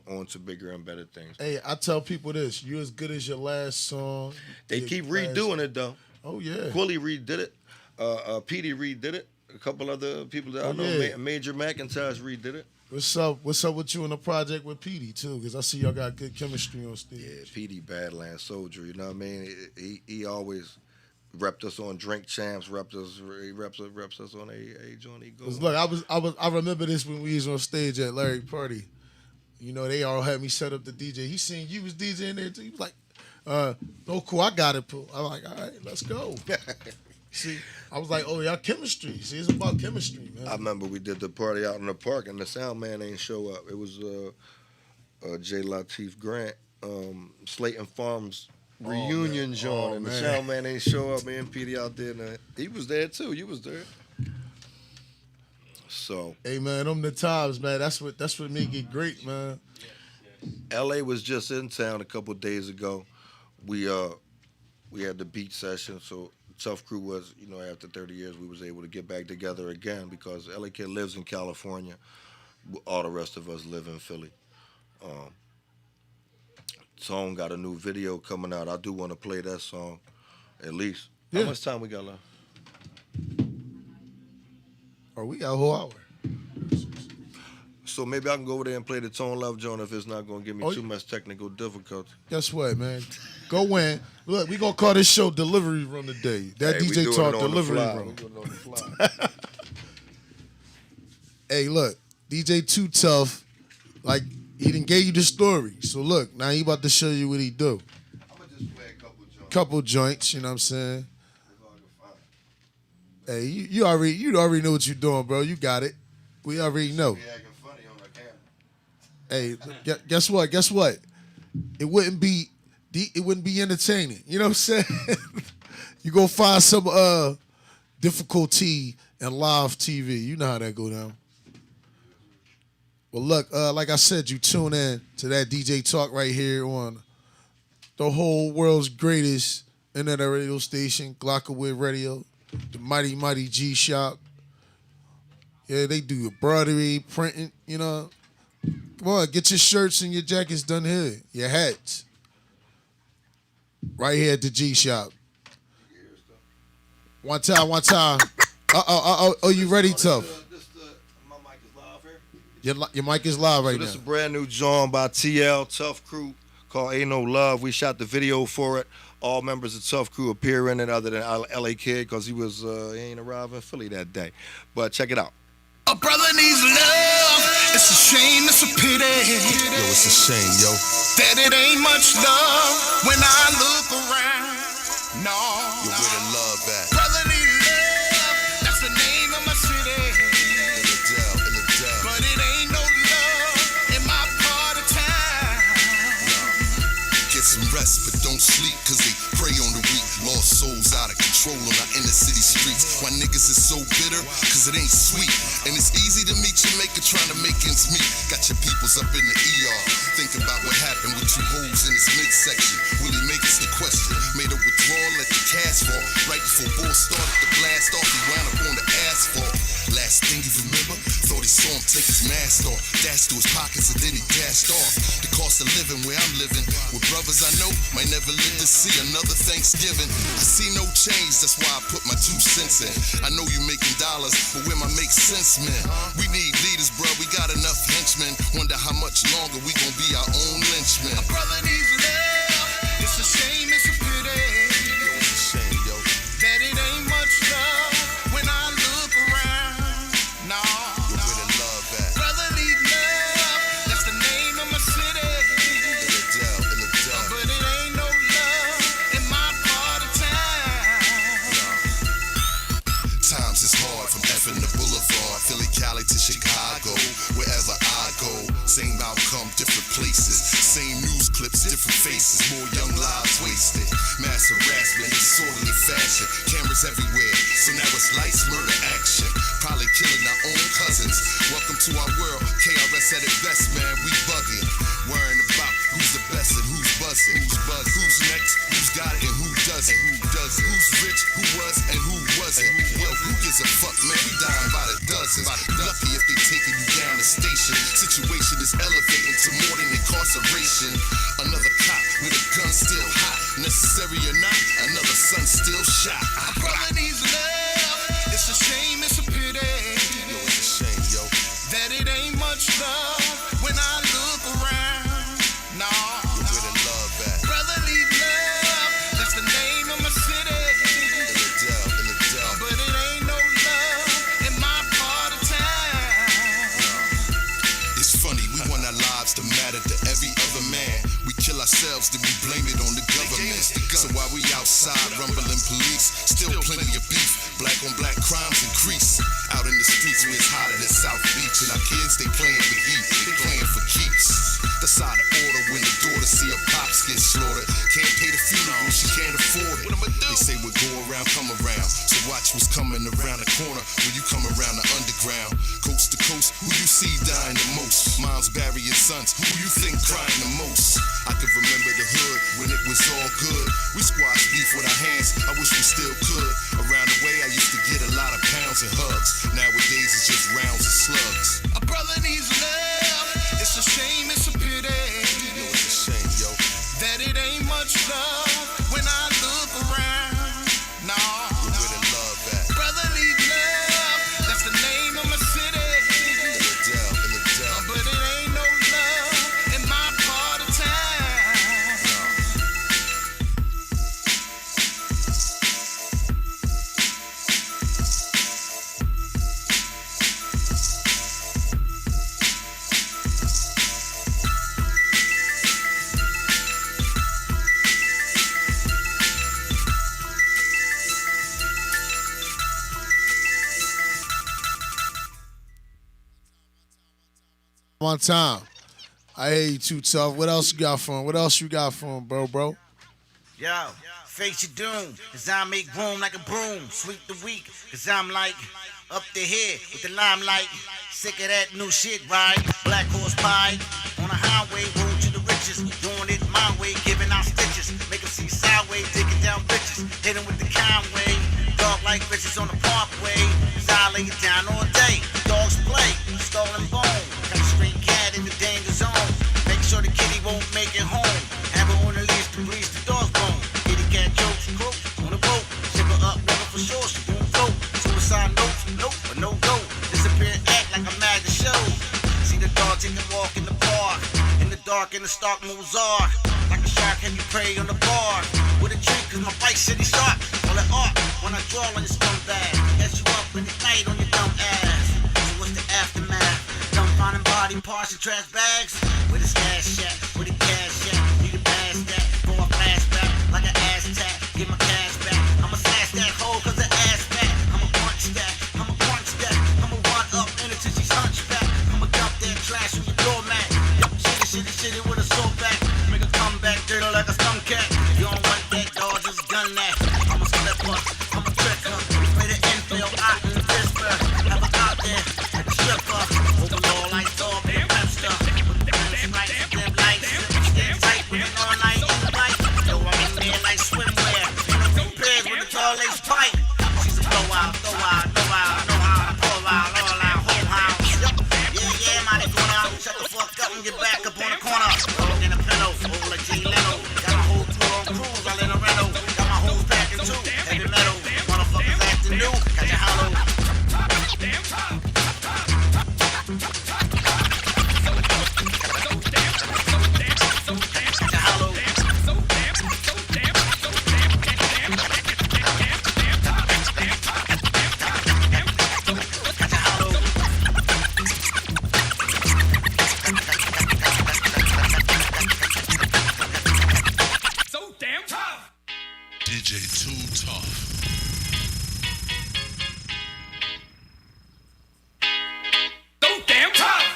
On to bigger and better things. Hey, I tell people this: you're as good as your last song. They keep redoing it though. Oh yeah. Quilly redid it. Petey redid it. A couple other people that I know, Major McIntosh redid it. What's up? What's up with you in the project with Petey too? Because I see y'all got good chemistry on stage. Yeah, Petey Badlands Soldier. You know what I mean? He always repped us on Drink Champs. He reps us on a joint. He goes. Look, I remember this when we was on stage at Larry Party. You know, they all had me set up the DJ. He seen you was DJing there too. He was like, "No, cool, I got it, Pooh." I'm like, "All right, let's go." See, I was like, "Oh, y'all chemistry." See, it's about chemistry, man. I remember we did the party out in the park, and the sound man ain't show up. It was J. Lateef Grant, Slayton Farms reunion joint, and the sound man ain't show up. Me and Petey out there, and he was there too. You was there. So, hey man, them the times, man. That's what make it great, man. L.A. was just in town a couple of days ago. We had the beat session, so Tuff Crew was, you know, after 30 years, we was able to get back together again because L.A. Kid lives in California. All the rest of us live in Philly. Song got a new video coming out. I do want to play that song, at least. Yeah. How much time we got left? Oh, we got a whole hour. So maybe I can go over there and play the Tone Love joint if it's not going to give me too much technical difficulty. Guess what, man? Go in. Look, we going to call this show Delivery Room today. That hey, DJ Talk Delivery Room. We doing it on the fly. Hey, look, DJ Too Tough, like, he done gave you the story. So, look, now he about to show you what he do. I'm going to just play a couple joints, you know what I'm saying? Hey, you already know what you're doing, bro. You got it. We already know. Hey, guess what? It wouldn't be entertaining. You know what I'm saying? You go find some difficulty in live TV. You know how that go down. Well, look, like I said, you tune in to that DJ Talk right here on the whole world's greatest internet radio station, Glockaway Radio, the Mighty Mighty G Shop. Yeah, they do embroidery, printing, you know. Come on, get your shirts and your jackets done here, your hats. Right here at the G Shop. One time. Oh, you ready, Tuff? Your mic is live right now. This is a brand new joint by TL Tuff Crew called Ain't No Love. We shot the video for it. All members of Tuff Crew appear in it other than LA Kid because he ain't arrived in Philly that day. But check it out. A brother needs love. It's a shame, it's a pity. Yo, it's a shame, yo. That it ain't much love when I look around. No. Yo, where the love at? Brother needs love. That's the name of my city. In the Dell. But it ain't no love in my part of town. Get some rest, but don't sleep, cause they prey on the weak. Lost souls out of control on our inner city streets. Why niggas is so bitter? Cause it ain't sweet. And it's easy to meet Jamaica trying to make ends meet. Got your peoples up in the ER. Think about what happened with two holes in his midsection. Will he make us the question? Made a withdrawal, let the cast fall. Right before war started to blast off, he wound up on the asphalt. Last thing you remember? Thought he saw him take his mask off. Dashed to his pockets and then he dashed off. The cost of living where I'm living, with brothers I know might never live to see another Thanksgiving. I see no change, that's why I put my 2 cents in. I know you making dollars, but where my make sense, man? We need leaders, bro, we got enough henchmen. Wonder how much longer we gon' be our own lynchmen. A brother needs love. It's a shame, it's a pity. Yo, it's a shame, yo. That it ain't much love when I look around. No. Yo, where the love at? Brother needs love. That's the name of my city. In the Dell. But it ain't no love in my part of town. Times is hard from effing the boulevard, Philly, Cali to Chicago. Wherever I go, same outcome, different places. Same news clips, different faces. More young lives wasted. Mass harassment, disorderly fashion. Cameras everywhere, so now it's lights, murder, action. Probably killing our own cousins. Welcome to our world, KRS at its best, man. We bugging, worrying about who's the best and who's buzzing. Who's next, who's got it and who doesn't. Who's rich, who was and who wasn't. Yo, who gives a fuck, man? We dying by the dozens. Lucky if they taking you down the station. Situation is elevating to more than incarceration. Another cop with a gun still hot. Necessary or not, another son still shot. A brother needs love. It's a shame, it's a pity. Yo, it's a shame, yo. That it ain't much love when I look around. No. Yo, where the love at? Brother needs love. That's the name of my city. In the Dell. But it ain't no love in my part of town. It's funny, we want our lives to matter to every other man. We kill ourselves, then we blame it on the government. So while we outside rumbling police, still plenty of beef. Black on black crimes increase. Out in the streets where it's hotter than South Beach. And our kids, they playing for heat, they playing for keeps. That's out of order when the daughter see her pops get slaughtered. Can't pay the funeral, she can't afford it. They say what go around, come around. So watch what's coming around the corner when you come around the underground. Coast to coast, who you see dying the most? Moms bury your sons, who you think crying the most? I can remember the hood when it was all good. We squashed beef with our hands, I wish we still could. Around the way, I used to get a lot of pounds and hugs. Nowadays, it's just rounds and slugs. A brother needs love. It's a shame, it's a pity. Yo, it's a shame, yo. That it ain't much love when I look around. No. Yo, where the love at? Brother needs love. That's the name of my city. In the Dell. But it ain't no love in my part of town. One time. I hear you too, Tough. What else you got for him? What else you got for him, bro? Yo, face your doom, cause I make room like a broom. Sweep the weak, cause I'm like up the head with the limelight. Sick of that new shit, right? Black horse pie. On a highway, road to the riches. Doing it my way, giving out stitches. Make 'em see sideways, digging down bitches. Hit 'em with the Conway. Dog like bitches on the parkway. Cause I lay it down all day. Dogs play, stolen bone. Got a street cat in the danger zone. Make sure the kitty won't make it home. Have her on the leash to release the dog's bone. Kitty cat jokes, croak on the boat. Ship her up, never for sure, she won't float. Suicide notes, nope, but no go. Disappear, act like I'm mad to show. See the dog take a walk in the park. In the dark, and the stark moves are. Like a shark, can you prey on the bar? With a trick, cause my bike city sharp. All that art, when I draw on your scumbag. Catch you up in the night on your dumb ass. So what's the aftermath? Dumb finding body parts and trash bags. With a stash at, with a cash at. Need a pass that, for a flashback. Like an ass tap, get my cash back. I'ma slash that hole cause the ass fat. I'ma punch that, I'ma punch that. I'ma run up in it till she's hunchback. I'ma dump that trash on your doormat. Yup, shitty with a sword back. Make a comeback, dirty like a skunk cat. You don't want that dog, just gun that. I'ma slip up, I'ma trick her. Play the infield out in the whisper. Have her out there like a stripper. Overall like dog with a pepster. With the rim lights, dim lights. Stay tight with an all-night invite. Yo, I'm in there like swimwear. In a few pairs with a tall lace pipe. She's a blowout, know how to pull out, all out, whole house. Yeah, mighty going out. Shut the fuck up and get back up on the corner. Dog in a pillow, over like G Leno. Got a whole tour on cruise, all in a rental. Got my whole packing too, heavy metal. Motherfuckers acting new, got your hollow. DJ Too Tough. So damn tough.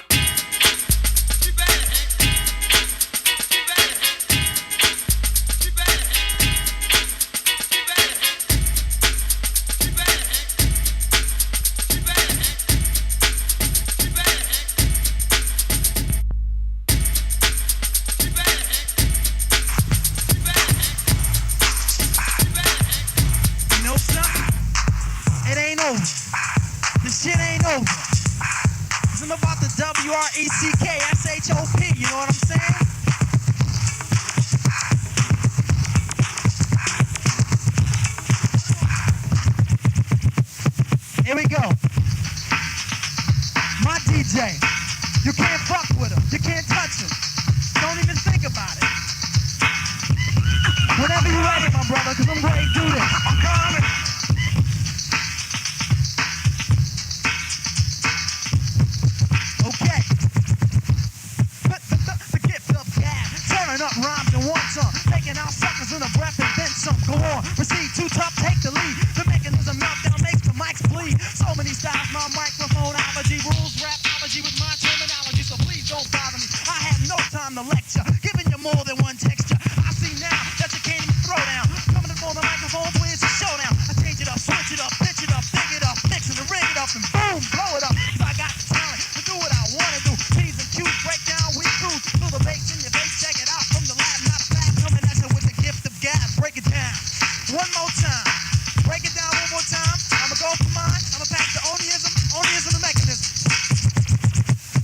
W-R-E-C-K-S-H-O-P, you know what I'm saying? Here we go. My DJ, you can't fuck with him, you can't touch him. Don't even think about it. Whenever you're ready, my brother, cause I'm ready to do this. I'm coming. Okay. The gift of gab, turning up rhymes in one song, taking out suckers in a breath and then some. Go on, proceed, too tough, take the lead. The mechanism meltdown makes the mics bleed. So many styles, my microphone allergy rules, rapology with my terminology. So please don't bother me. I have no time to lecture, giving you more than one texture. I see now that you can't even throw down. Coming up on the microphone, please a showdown. I change it up, switch it up, pitch it up, dig it up, mix it and ring it up, and boom, blow it up. So I got the talent to do what I wanna do. P's and Q's break down, we cruise through the bass in your bass. Check it out from the lab, not a fab. Coming at you with the gift of gab. Break it down one more time. Break it down one more time. I'ma go for mine. I'ma pass the oniism the mechanism.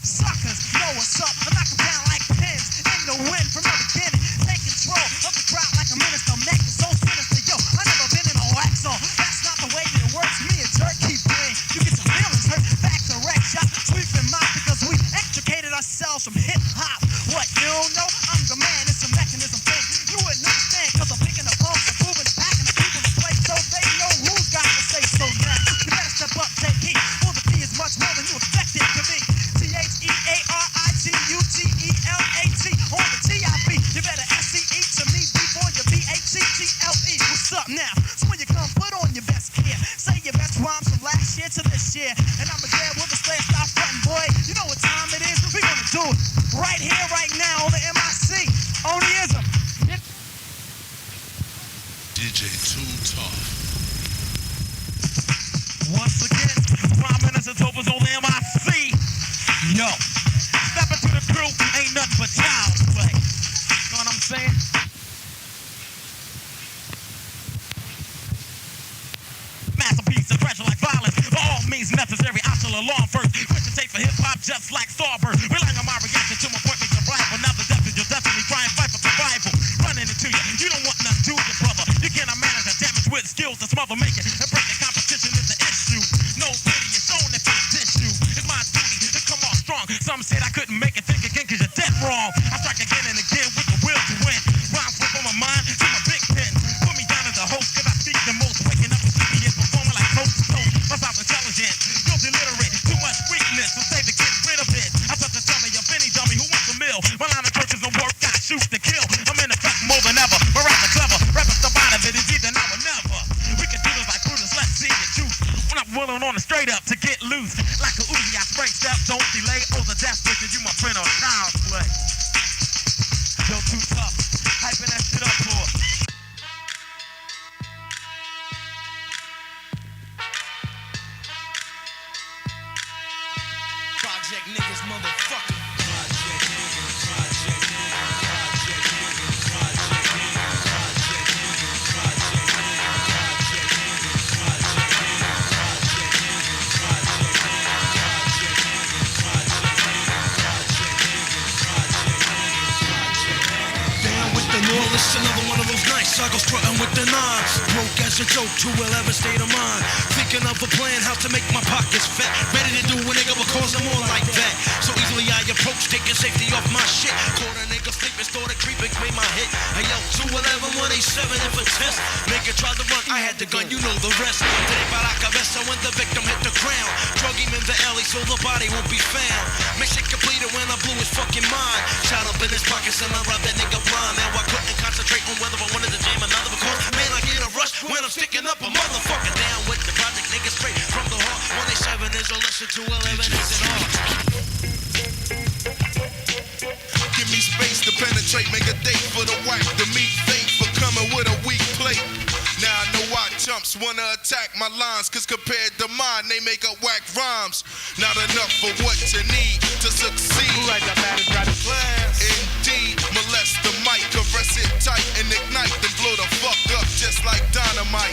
Suckers know what's up. I knock them down like pins in the wind from the beginning. Take control of the crowd like a minister. Make it so sinister. Yo, I never been in a wax on. That's not the way that it works. Me and Jerk keep playing. You get your feelings hurt. Back to wreck shop. Sweeping mouth because we extricated ourselves from hip hop. What, you don't know? I'm the man. It's a mechanism thing. You wouldn't understand because I'm picking the pumps and moving the back and the people to play so they know who's got to say so now. You better step up, take heat. For the fee is much more than you expect it to be. T-H-E-A-R-I-T-U-T-E-L-A-T on the T-I-B. You better S-C-E to me before you B-A-C-T-L-E. What's up now? So when you come, put on your best gear. Say your best rhymes from last year to this year. And I'm there with a slash stop frontin', boy. You know what time it is? We're gonna do it right here, right now on the MIC. Oniism. DJ Too Tough. Once again, rhyming as a dope is on the MIC. child's play. You know what I'm saying? Masterpiece of pressure like violence. For all means necessary, I shall alarm first. Quit the tape for hip-hop just like Starburst. Relying on my reaction to my point makes a rival. Now the depth is your destiny, try and fight for survival. Running into you, you don't want nothing to do with your brother. You cannot manage the damage with skills to smother making. And breaking competition is the issue. No pity is shown if I dish you. It's my duty to come off strong. Some said I couldn't make it, think again cause you're dead wrong. I strike again and again with the will to win. Rhymes flip on my mind to my big pen. Put me down as a host cause I speak the most. Waking up and sleeping is performing like coach to coach. My sound's intelligent, guilty illiterate. Too much weakness to save the kids rid of it. I touch the tummy of any dummy who wants a meal. My line of churches and work, I shoot to kill. I'm in effect more than ever. My rap is clever, rappers the bottom of it is either now or never. We can do this like Brutus, let's see the truth. When I'm willing on the straight up to get loose. Like a Uzi, I spring step, don't delay. Oh, the death wish you my friend on child's play. Yo, too tough, hyping that shit up for. Project niggas, motherfucker. Project niggas, project niggas, project niggas, project niggas, project niggas, project niggas, project niggas, project niggas, project niggas, project niggas. Down with the North, it's another one of those nights. I go strutting with the nines. Broke as a joke, 211 state of mind. Thinking of a plan, how to make my pockets fat. Ready to do a nigga because I'm on like that. So easily I approach, taking safety off my shit. Caught a nigga sleeping, started creeping, made my hit. I yelled 211, 187 if a test. Nigga tried to run, I had the gun, you know the rest. Today para la cabeza when the victim hit the ground. Drug him in the alley so the body won't be found. Mission completed when I blew his fucking mind. Shot up in his pockets and I robbed that nigga blind. Now I couldn't concentrate on whether I wanted to jam another because man I get a rush when I'm sticking up a motherfucker. Down with the project nigga straight from the heart. 187 is a lesson, 211 is it all. Give me space to penetrate, make a date for the whack. The meat fake for coming with a weak plate. Now I know why chumps wanna attack my lines, cause compared to mine, they make up whack rhymes. Not enough for what you need to succeed. Who write that matter, got a class? Indeed, molest the mic, caress it tight and ignite, then blow the fuck up just like dynamite.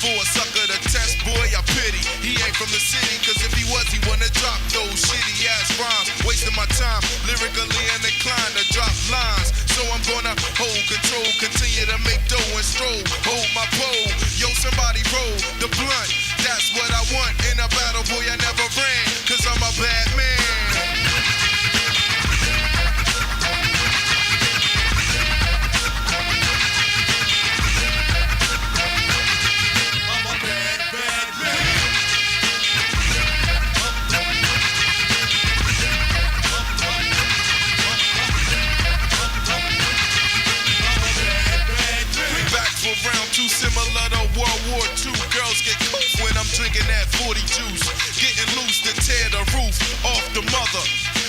For a sucker to test, boy, I pity. He ain't from the city, cause if he was, he wouldn't drop those shitty ass rhymes. Wasting my time, lyrically and inclined to drop lines. So I'm gonna hold control, continue to make dough and stroll. Hold my pole, yo, somebody roll the blunt. That's what I want in a battle, boy, I never ran, cause I'm a bad man. Round two similar to World War II. Girls get cool when I'm drinking that 40 juice. Getting loose to tear the roof off the mother.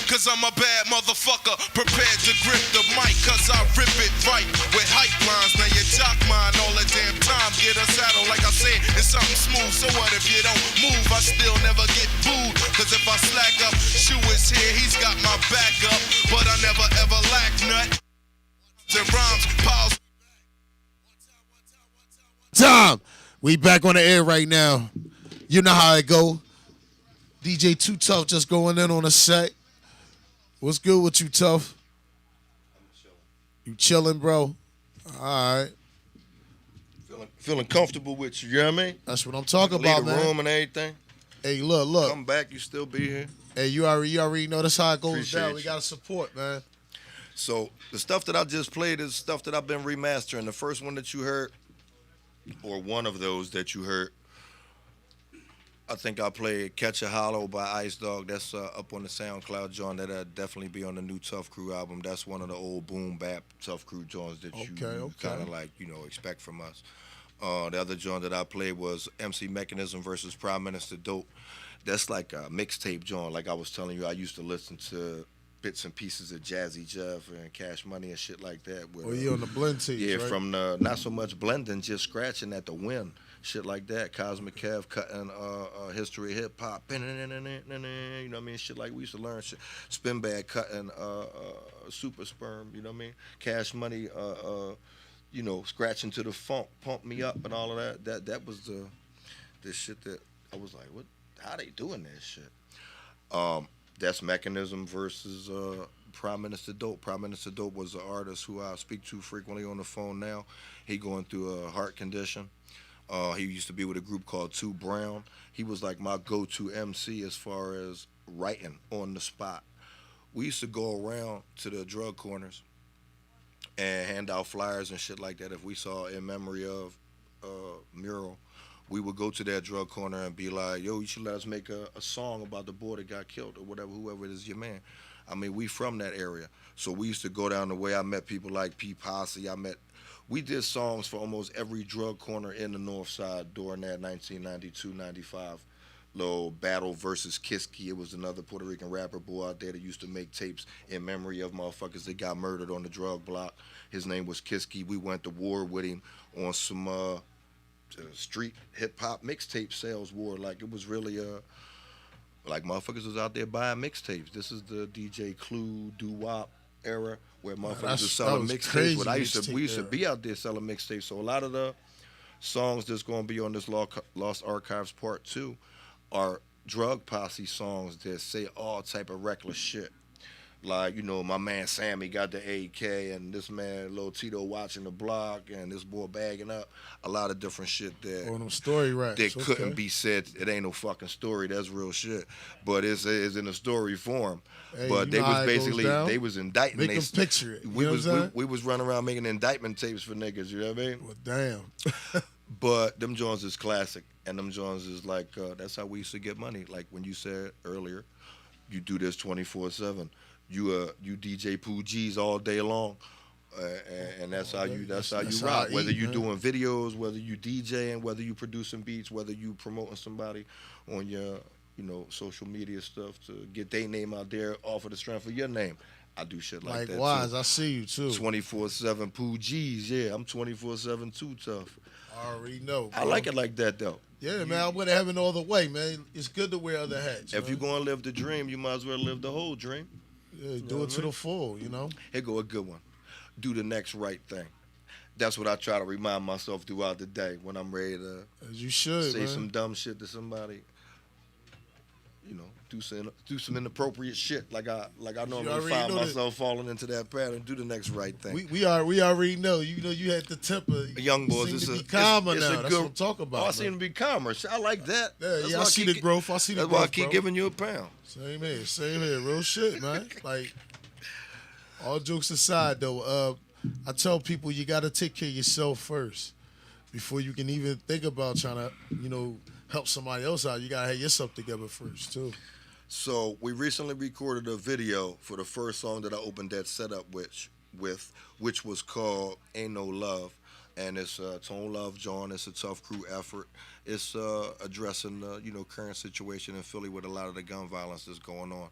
Cause I'm a bad motherfucker, prepared to grip the mic, cause I rip it right with hype lines. Now you jock mine all the damn time. Get a saddle, like I said, it's something smooth. So what if you don't move? I still never get booed. Cause if I slack up, Shoe is here, he's got my back up. But I never ever lack nut. And rhymes, piles. Time. We back on the air right now. You know how it go. DJ Too Tough just going in on a set. What's good with you, Tuff? You chilling, bro? All right. Feeling comfortable with you, you know what I mean? That's what I'm talking about, man. Leave the room and everything. Hey, look. Come back, you still be here. Hey, you already know that's how it goes Appreciate down. you. We got to support, man. So the stuff that I just played is stuff that I've been remastering. The first one that you heard, or one of those that you heard, I think I played Catch a Hollow by Ice Dog. That's up on the SoundCloud joint. That'll definitely be on the new Tuff Crew album. That's one of the old boom bap Tuff Crew joints that you kind of like, expect from us. The other joint that I played was MC Mechanism versus Prime Minister Dope. That's like a mixtape joint. Like I was telling you, I used to listen to bits and pieces of Jazzy Jeff and Cash Money and shit like that. With, Oh, you on the blend tapes, yeah, right? from the not so much blending, just scratching at the wind, shit like that. Cosmic Kev cutting history of hip hop, you know what I mean? Shit like we used to learn shit. Spin Bag cutting Super Sperm, you know what I mean? Cash Money, you know, scratching to the funk, Pump Me Up and all of that. That was the shit that I was like, what? How they doing that shit? That's Mechanism versus Prime Minister Dope. Prime Minister Dope was an artist who I speak to frequently on the phone now. He going through a heart condition. He used to be with a group called Two Brown. He was like my go-to MC as far as writing on the spot. We used to go around to the drug corners and hand out flyers and shit like that. If we saw in memory of mural, we would go to that drug corner and be like, yo, you should let us make a song about the boy that got killed or whatever, whoever it is, your man. I mean, we from that area. So we used to go down the way. I met people like P. Posse. We did songs for almost every drug corner in the North Side during that 1992, 95 little battle versus Kiski. It was another Puerto Rican rapper boy out there that used to make tapes in memory of motherfuckers that got murdered on the drug block. His name was Kiski. We went to war with him on some street hip hop mixtape sales war. Like it was really like motherfuckers was out there buying mixtapes. This is the DJ Clue doo-wop era where motherfuckers was selling mixtapes. We used to be out there selling mixtapes. So a lot of the songs that's going to be on this Lost Archives Part 2 are drug posse songs that say all type of reckless shit. Like, you know, my man Sammy got the AK and this man Lil Tito watching the block and this boy bagging up. A lot of different shit that, them story raps, that couldn't be said. It ain't no fucking story. That's real shit. But it's in a story form. Hey, but they was basically, they was indicting. Make them picture it. We was running around making indictment tapes for niggas, you know what I mean? Well, damn. But them Jones is classic. And them Jones is like, that's how we used to get money. Like when you said earlier, you do this 24/7. You DJ Pooh Geez all day long, and that's how you rock. Whether you doing videos, whether you DJing, whether you producing beats, whether you promoting somebody on your social media stuff to get their name out there off of the strength of your name. I do shit like that. Likewise, I see you too. 24/7 Pooh Geez, yeah, I'm 24/7 too tough. I already know. Bro. I like it like that though. Yeah, man, I would have it all the way, man. It's good to wear other hats. If you're gonna live the dream, you might as well live the whole dream. Yeah, do it to the full, you know. Here go a good one. Do the next right thing. That's what I try to remind myself throughout the day when I'm ready to as you should, say man. some dumb shit to somebody. You know, do some inappropriate shit like I normally find myself falling into that pattern. Do the next right thing. We already know. You know, you had the temper. Young boys, it's a calmer now. That's what I'm talking about. Oh, I seem to be calmer. I like that. Yeah, I see the growth. I see the growth. That's why I keep giving you a pound. Same here. Real shit, man. Like, all jokes aside, though, I tell people you got to take care of yourself first before you can even think about trying to, help somebody else out. You got to have yourself together first, too. So we recently recorded a video for the first song that I opened that setup with, which was called Ain't No Love. And it's Tone Love John. It's a Tuff Crew effort. It's addressing the current situation in Philly with a lot of the gun violence that's going on.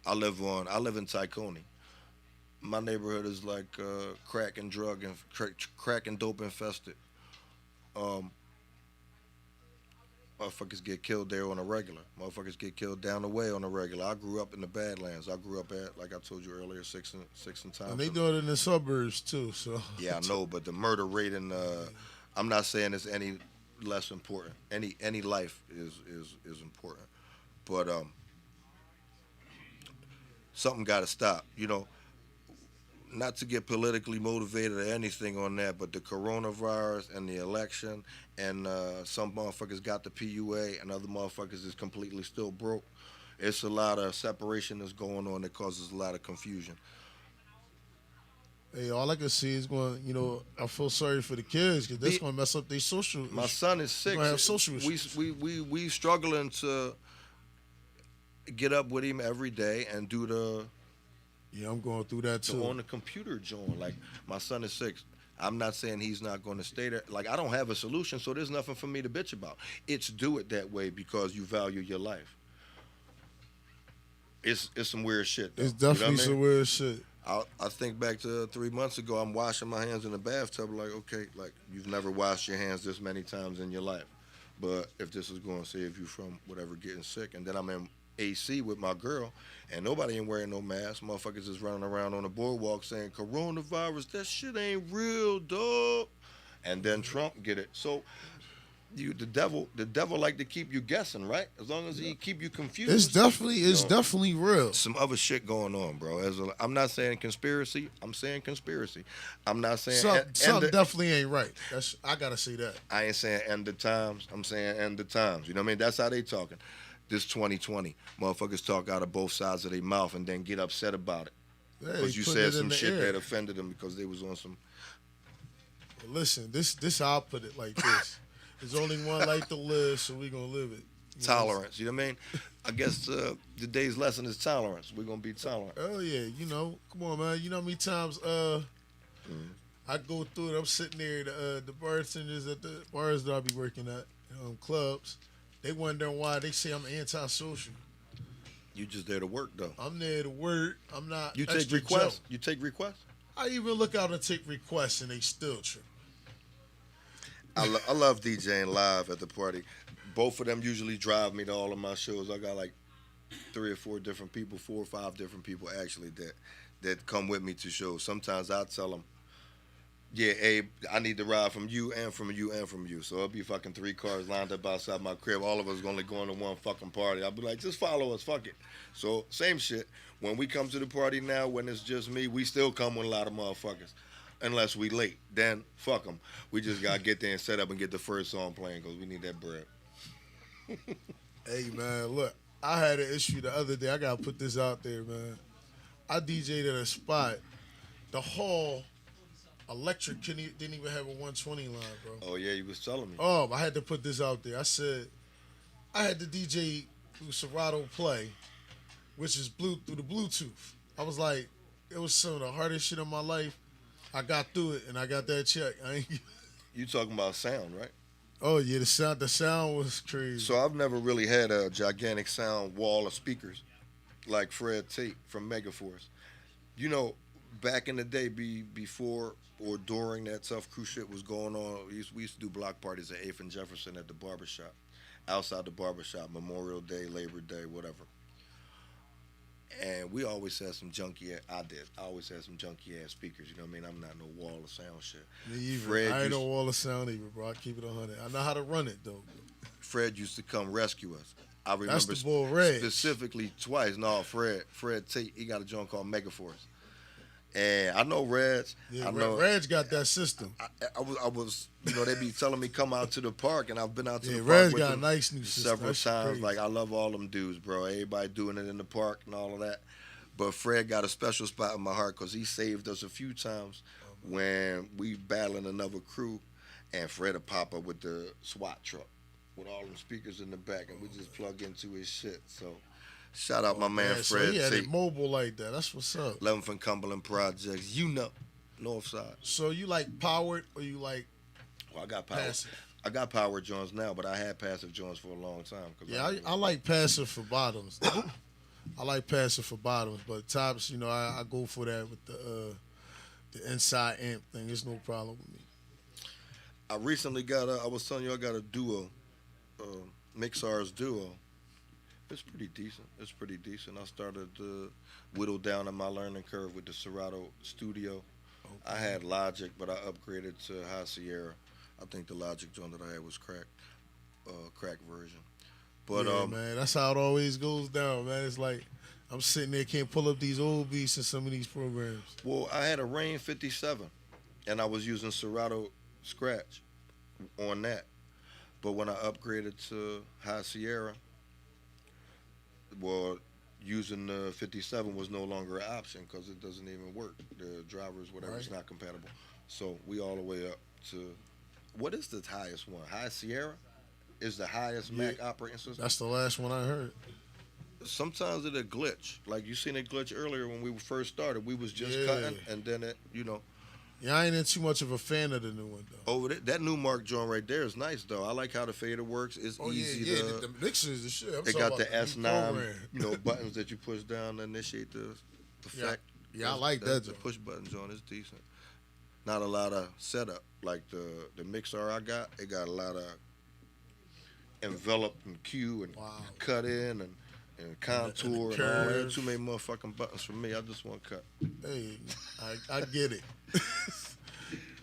I live in Tykone. My neighborhood is like crack and dope infested. Motherfuckers get killed there on a regular. Motherfuckers get killed down the way on a regular. I grew up in the Badlands. I grew up at, like I told you earlier, six and Thompson. And they do it in the suburbs too. So yeah, I know, but the murder rate in I'm not saying it's any less important. Any life is important, but something got to stop. Not to get politically motivated or anything on that, but the coronavirus and the election and some motherfuckers got the PUA and other motherfuckers is completely still broke. It's a lot of separation that's going on that causes a lot of confusion. Hey, all I can see is I feel sorry for the kids because that's going to mess up their social. My son is 6. Have social issues. We struggling to get up with him every day and do the. Yeah, I'm going through that too. On the computer, John. Like, my son is 6. I'm not saying he's not going to stay there. Like, I don't have a solution, so there's nothing for me to bitch about. It's do it that way because you value your life. it's some weird shit. Though. It's definitely you know what I some mean? weird shit. I think back to 3 months ago. I'm washing my hands in the bathtub. Like, okay, like you've never washed your hands this many times in your life. But if this is going to save you from whatever getting sick, and then I'm in AC with my girl, and nobody ain't wearing no mask. Motherfuckers is running around on the boardwalk saying coronavirus. That shit ain't real, dog. And then Trump get it. So. The devil like to keep you guessing, right? As long as he keep you confused. It's definitely real. Some other shit going on, bro. I'm not saying conspiracy. I'm saying conspiracy. I'm not saying something definitely ain't right. I gotta say that. I ain't saying end of times. I'm saying end of times. You know what I mean? That's how they talking. This 2020, motherfuckers talk out of both sides of their mouth and then get upset about it because you said some shit that offended them because they was on some. Listen, this I'll put it like this. There's only one life to live, so we're going to live it. Tolerance, you know what I mean? I guess today's lesson is tolerance. We're going to be tolerant. Oh, yeah, come on, man. You know how many times I go through it, I'm sitting there, the bartenders at the bars that I be working at, clubs, they wondering why they say I'm antisocial. You just there to work, though. I'm there to work. I'm not. You take requests? You take requests? I even look out and take requests, and they still trip. I love DJing live at the party. Both of them usually drive me to all of my shows. I got like 3 or 4 different people, 4 or 5 different people actually that come with me to shows. Sometimes I tell them, yeah, Abe, I need to ride from you and from you and from you. So it'll be fucking 3 cars lined up outside my crib. All of us only going to one fucking party. I'll be like, just follow us, fuck it. So same shit. When we come to the party now, when it's just me, we still come with a lot of motherfuckers. Unless we late, then fuck them. We just gotta get there and set up and get the first song playing because we need that bread. Hey man, look, I had an issue the other day. I gotta put this out there, man. I DJ'd at a spot. The hall, electric didn't even have a 120 line, bro. Oh yeah, you was telling me. Oh, I had to put this out there. I said I had the DJ through Serato Play, which is through the Bluetooth. I was like, it was some of the hardest shit in my life. I got through it and I got that check. You talking about sound, right? Oh yeah, the sound was crazy. So I've never really had a gigantic sound wall of speakers like Fred Tate from Megaforce. You know, back in the day, before or during that Tuff Crew shit was going on, we used to do block parties at 8th and Jefferson at the barbershop, outside the barbershop, Memorial Day, Labor Day, whatever. And we always had some junky. I always had some junky ass speakers. You know what I mean? I'm not no wall of sound shit. Me either. I ain't no wall of sound either, bro. I keep it 100. I know how to run it though. Fred used to come rescue us. I remember that's the bull Red. Specifically twice. No, Fred Tate. He got a joint called Megaforce. And I know Reds. Yeah, Reds got that system. I was, they be telling me come out to the park, and I've been out to the park Reds with got them a nice new system. several times. Crazy. Like I love all them dudes, bro. Everybody doing it in the park and all of that. But Fred got a special spot in my heart because he saved us a few times when we battling another crew, and Fred would pop up with the SWAT truck with all them speakers in the back, and we just plug into his shit. So. Shout out my man Fred. So he had it mobile like that. That's what's up. 11th and Cumberland Projects. Northside. So you like powered or you like I got power. passive? I got powered joints now, but I had passive joints for a long time. Yeah, I like passive for bottoms. I like passive for bottoms, but tops, I go for that with the inside amp thing. There's no problem with me. I recently got I was telling you I got a duo, Mixar's duo. It's pretty decent. I started to whittle down on my learning curve with the Serato Studio. Okay. I had Logic, but I upgraded to High Sierra. I think the Logic joint that I had was crack version. But yeah, man, that's how it always goes down, man. It's like I'm sitting there, can't pull up these old beats in some of these programs. Well, I had a Rain 57, and I was using Serato Scratch on that. But when I upgraded to High Sierra, well, using the 57 was no longer an option because it doesn't even work. The drivers, whatever, it's not compatible. So we all the way up to, what is the highest one? High Sierra is the highest Mac operating system. That's the last one I heard. Sometimes it'll glitch. Like you seen it glitch earlier when we first started. We was just cutting, and then it, Yeah, I ain't too much of a fan of the new one though. Over that new Mark joint right there is nice though. I like how the fader works. It's easy yeah, to. the mixer is the shit. I'm It talking got about the new S9, program. buttons that you push down to initiate the effect. Yeah, I like that The joint. push button joint is decent. Not a lot of setup like the mixer I got. It got a lot of envelop and cue and cut in and contour and all that. Too many motherfucking buttons for me. I just want cut. Hey, I get it.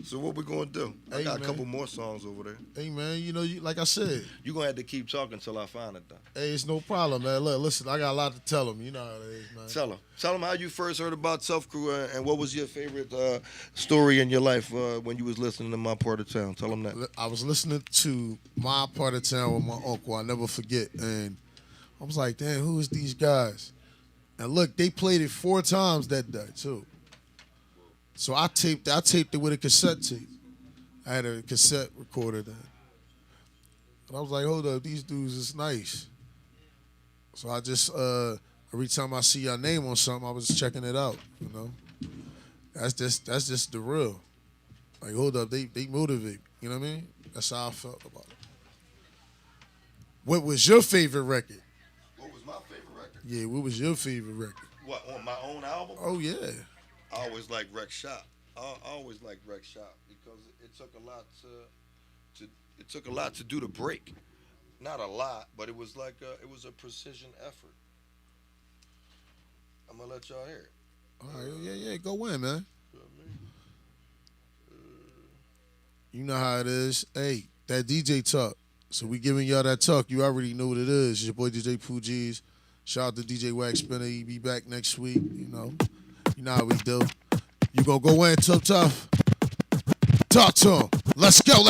So what we gonna do? I got a couple more songs over there. Hey man, like I said, you gonna have to keep talking till I find it though. Hey, it's no problem, man. Look, listen, I got a lot to tell them. You know how it is, man. Tell them how you first heard about Tuff Crew and what was your favorite story in your life when you was listening to My Part of Town. Tell them that. I was listening to My Part of Town with my uncle. I never forget, and I was like, damn, who is these guys? And look, they played it 4 times that day too. So I taped it with a cassette tape. I had a cassette recorder then. And I was like, hold up, these dudes is nice. So I just, every time I see your name on something, I was checking it out, That's just the real. Like, hold up, they motivate, you know what I mean? That's how I felt about it. What was your favorite record? What was my favorite record? Yeah, what was your favorite record? What, on my own album? Oh, yeah. I always liked Rex Shop. I always liked Rex Shop because it took a lot to do the break. Not a lot, but it was like it was a precision effort. I'm gonna let y'all hear it. All right, yeah, go in, man. You know how it is. Hey, that DJ talk. So we giving y'all that talk. You already know what it is. It's your boy DJ Pooh Geez. Shout out to DJ Waxspinner. He be back next week. You know how we do. You gonna go in, Tuff. Talk to him. Let's go.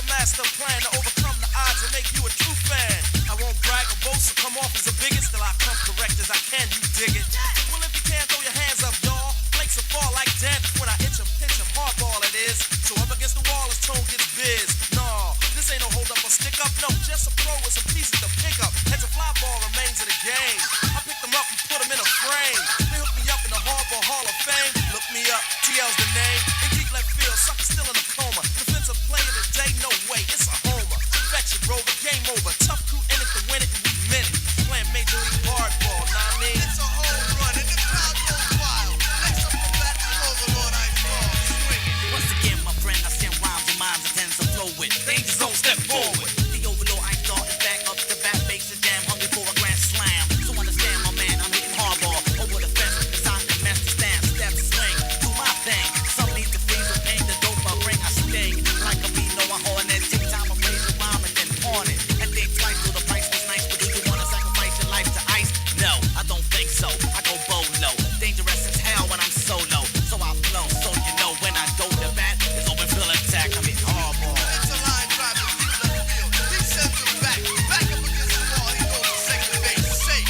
Master plan to overcome the odds and make you a true fan. I won't brag or boast or come off as the biggest, till I come correct as I can, you dig it? Well, if you can't throw your hands up, y'all, flakes will fall like damn when I itch 'em, pinch 'em, hardball it is. So up against the wall, his tone gets biz. Nah, this ain't no hold up or stick up, no, just a pro with some pieces to pick up. Heads a fly ball remains of the game. I picked them up and put them in a frame. They hooked me up in the Hardball Hall of Fame. Look me up, TL's the name. In deep left field, sucker still in a coma. Defensive player today, no way, it's a homer. Veteran rover, game over. Tough crew in it to win it, and we meant it. Playing Major League Hardball, know what I mean? It's a home run, and the crowd goes wild. Next up the bat, Overlord, I fall. Swing it. Once again, my friend, I send rhymes and minds and tends to flow with. Danger zone, step forward. The overlord, I thought is back up the bat, base is damn hungry for a grand slam. So understand, my man, I'm hitting hardball over the fence. Cause I can match the stand, step, swing, do my thing. Some need to freeze or pain, the dope I bring, I sting. Like a beat, no, I horn it. Take time, I praise the rhyme and then pawn it. And think twice, so the price was nice. But do you wanna sacrifice your life to ice? No, I don't think so. I go bolo. Dangerous as hell when I'm solo. So I flow, so you know when I go to bat, it's open field attack. I'm hitting hardball. It's a line drive to deep left field. He sends him back. Back up against the wall, he goes to second base. Safe.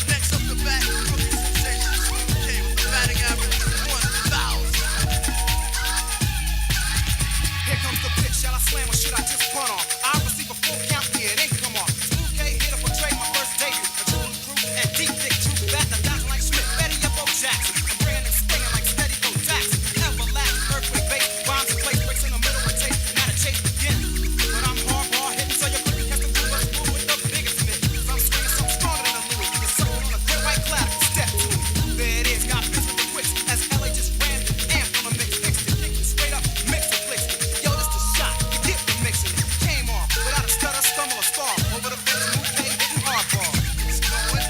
Next up the bat, rookie sensation. Smooth K with the batting average 1,000. Here comes the pitch. Shall I slam or should I just punt on? I receive a full count, yeah, it ain't come on. Smooth K hit up a trade, my first debut. A true crew and deep thick true bat. Now dodging like Smith, Betty up Bo Jackson. I'm bringing and stinging like steady Bo Jackson. Everlasting earthquake base. Rhymes in place, breaks in the middle and tape. Now the chase begins. But I'm hardball hitting, so you quickly catch the blue bus blue with the biggest hit. Cause I'm swinging something stronger than a Louis. You're sucking on a great white cloud. Step to it. There it is, got fist with the quicks. As LA just rammed it, amped on a mix. Fixed it, kicked it straight up, mixed it, flicked it. Yo, this the shot. You get the mixing it. Came off without a stutter, stumble, or stall. Over the fence, Smooth K hitting hardball. It's going.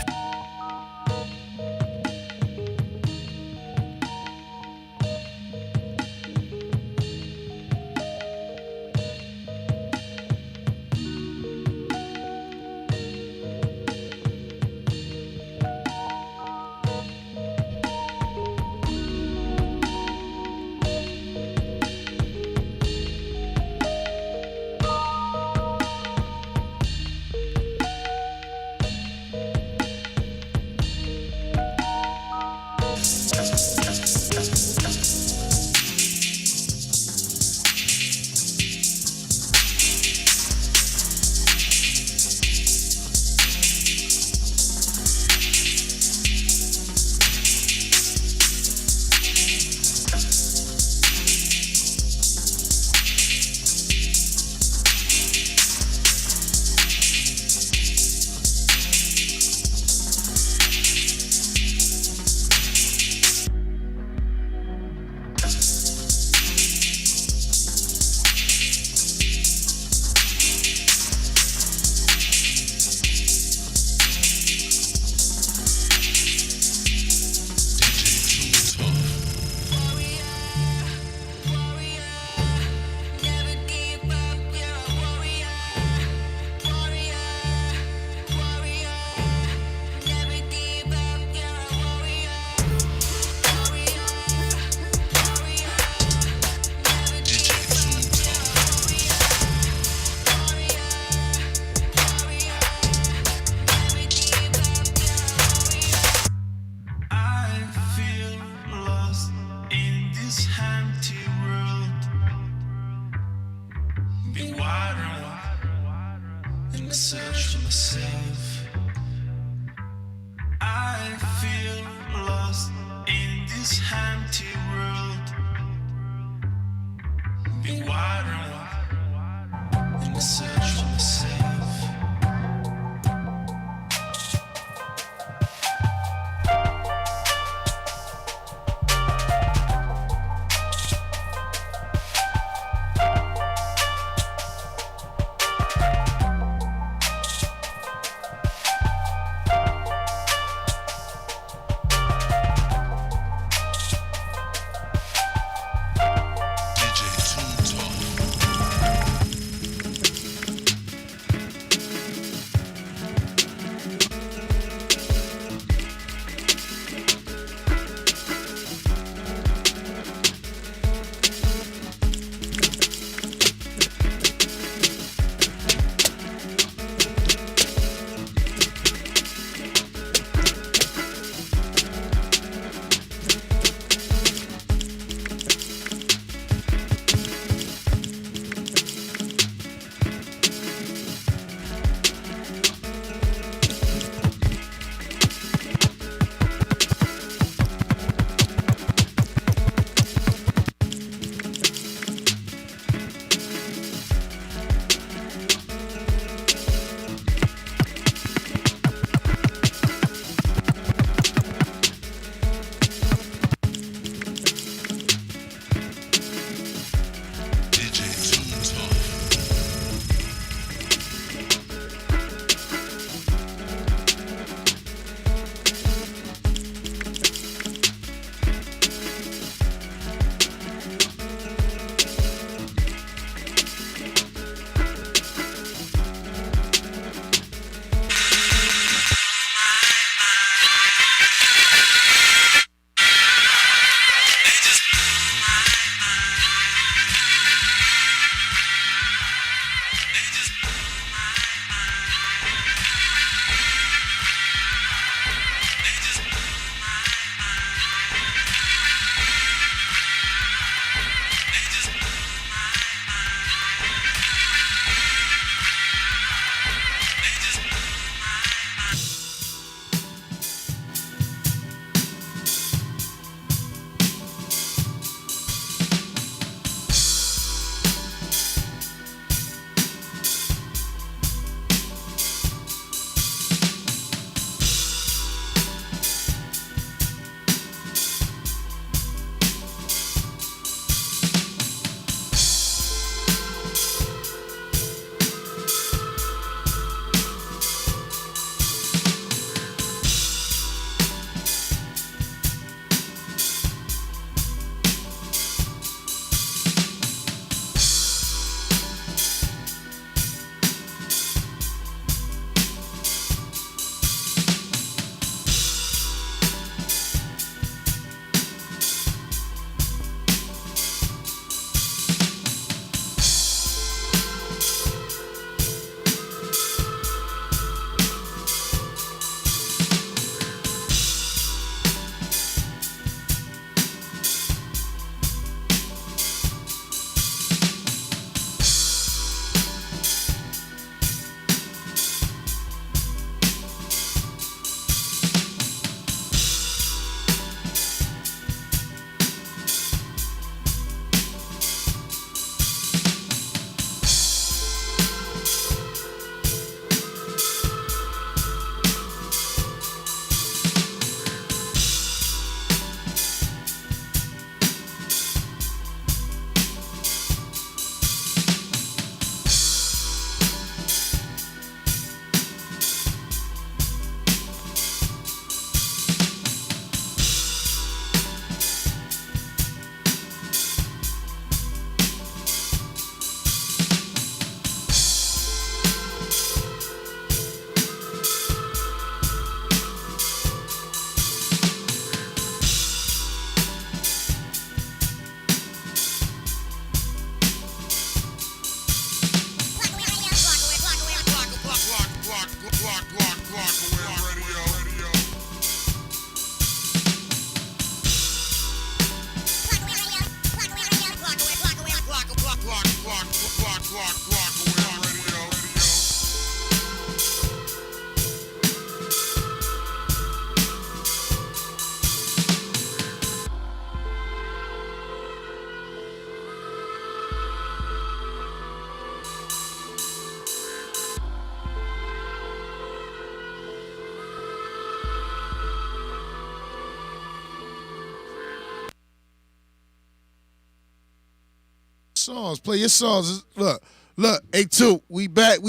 songs. Play your songs. Look. A2, we back.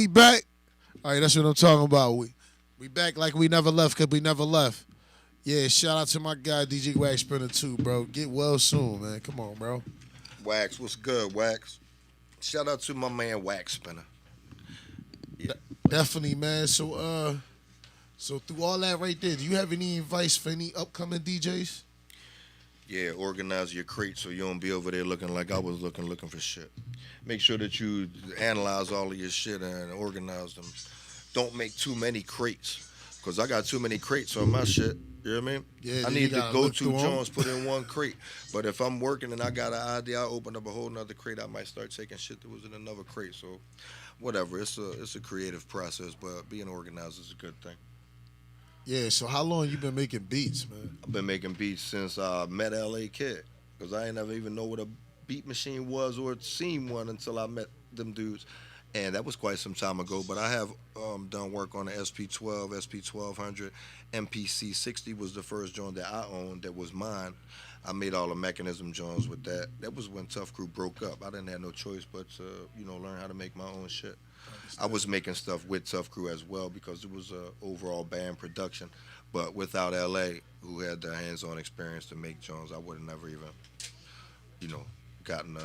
All right, that's what I'm talking about. We back like we never left because we never left. Yeah, shout out to my guy, DJ Waxspinner too, bro. Get well soon, man. Come on, bro. Wax, what's good, Wax? Shout out to my man, Waxspinner. Yeah. Definitely, man. So through all that right there, do you have any advice for any upcoming DJs? Yeah, organize your crate so you don't be over there looking like I was looking for shit. Make sure that you analyze all of your shit and organize them. Don't make too many crates, because I got too many crates on my shit. You know what I mean? Yeah, I need to go to Jones, put in one crate. But if I'm working and I got an idea, I open up a whole nother crate, I might start taking shit that was in another crate. So whatever, it's a creative process, but being organized is a good thing. Yeah, so how long you been making beats, man? I've been making beats since I met LA Kid, because I ain't never even know what a beat machine was or seen one until I met them dudes. And that was quite some time ago, but I have done work on the SP12, SP1200. MPC 60 was the first joint that I owned that was mine. I made all the mechanism joints with that. That was when Tuff Crew broke up. I didn't have no choice but to, learn how to make my own shit. I was making stuff with Tuff Crew as well because it was an overall band production. But without LA, who had the hands-on experience to make joints, I would have never even, gotten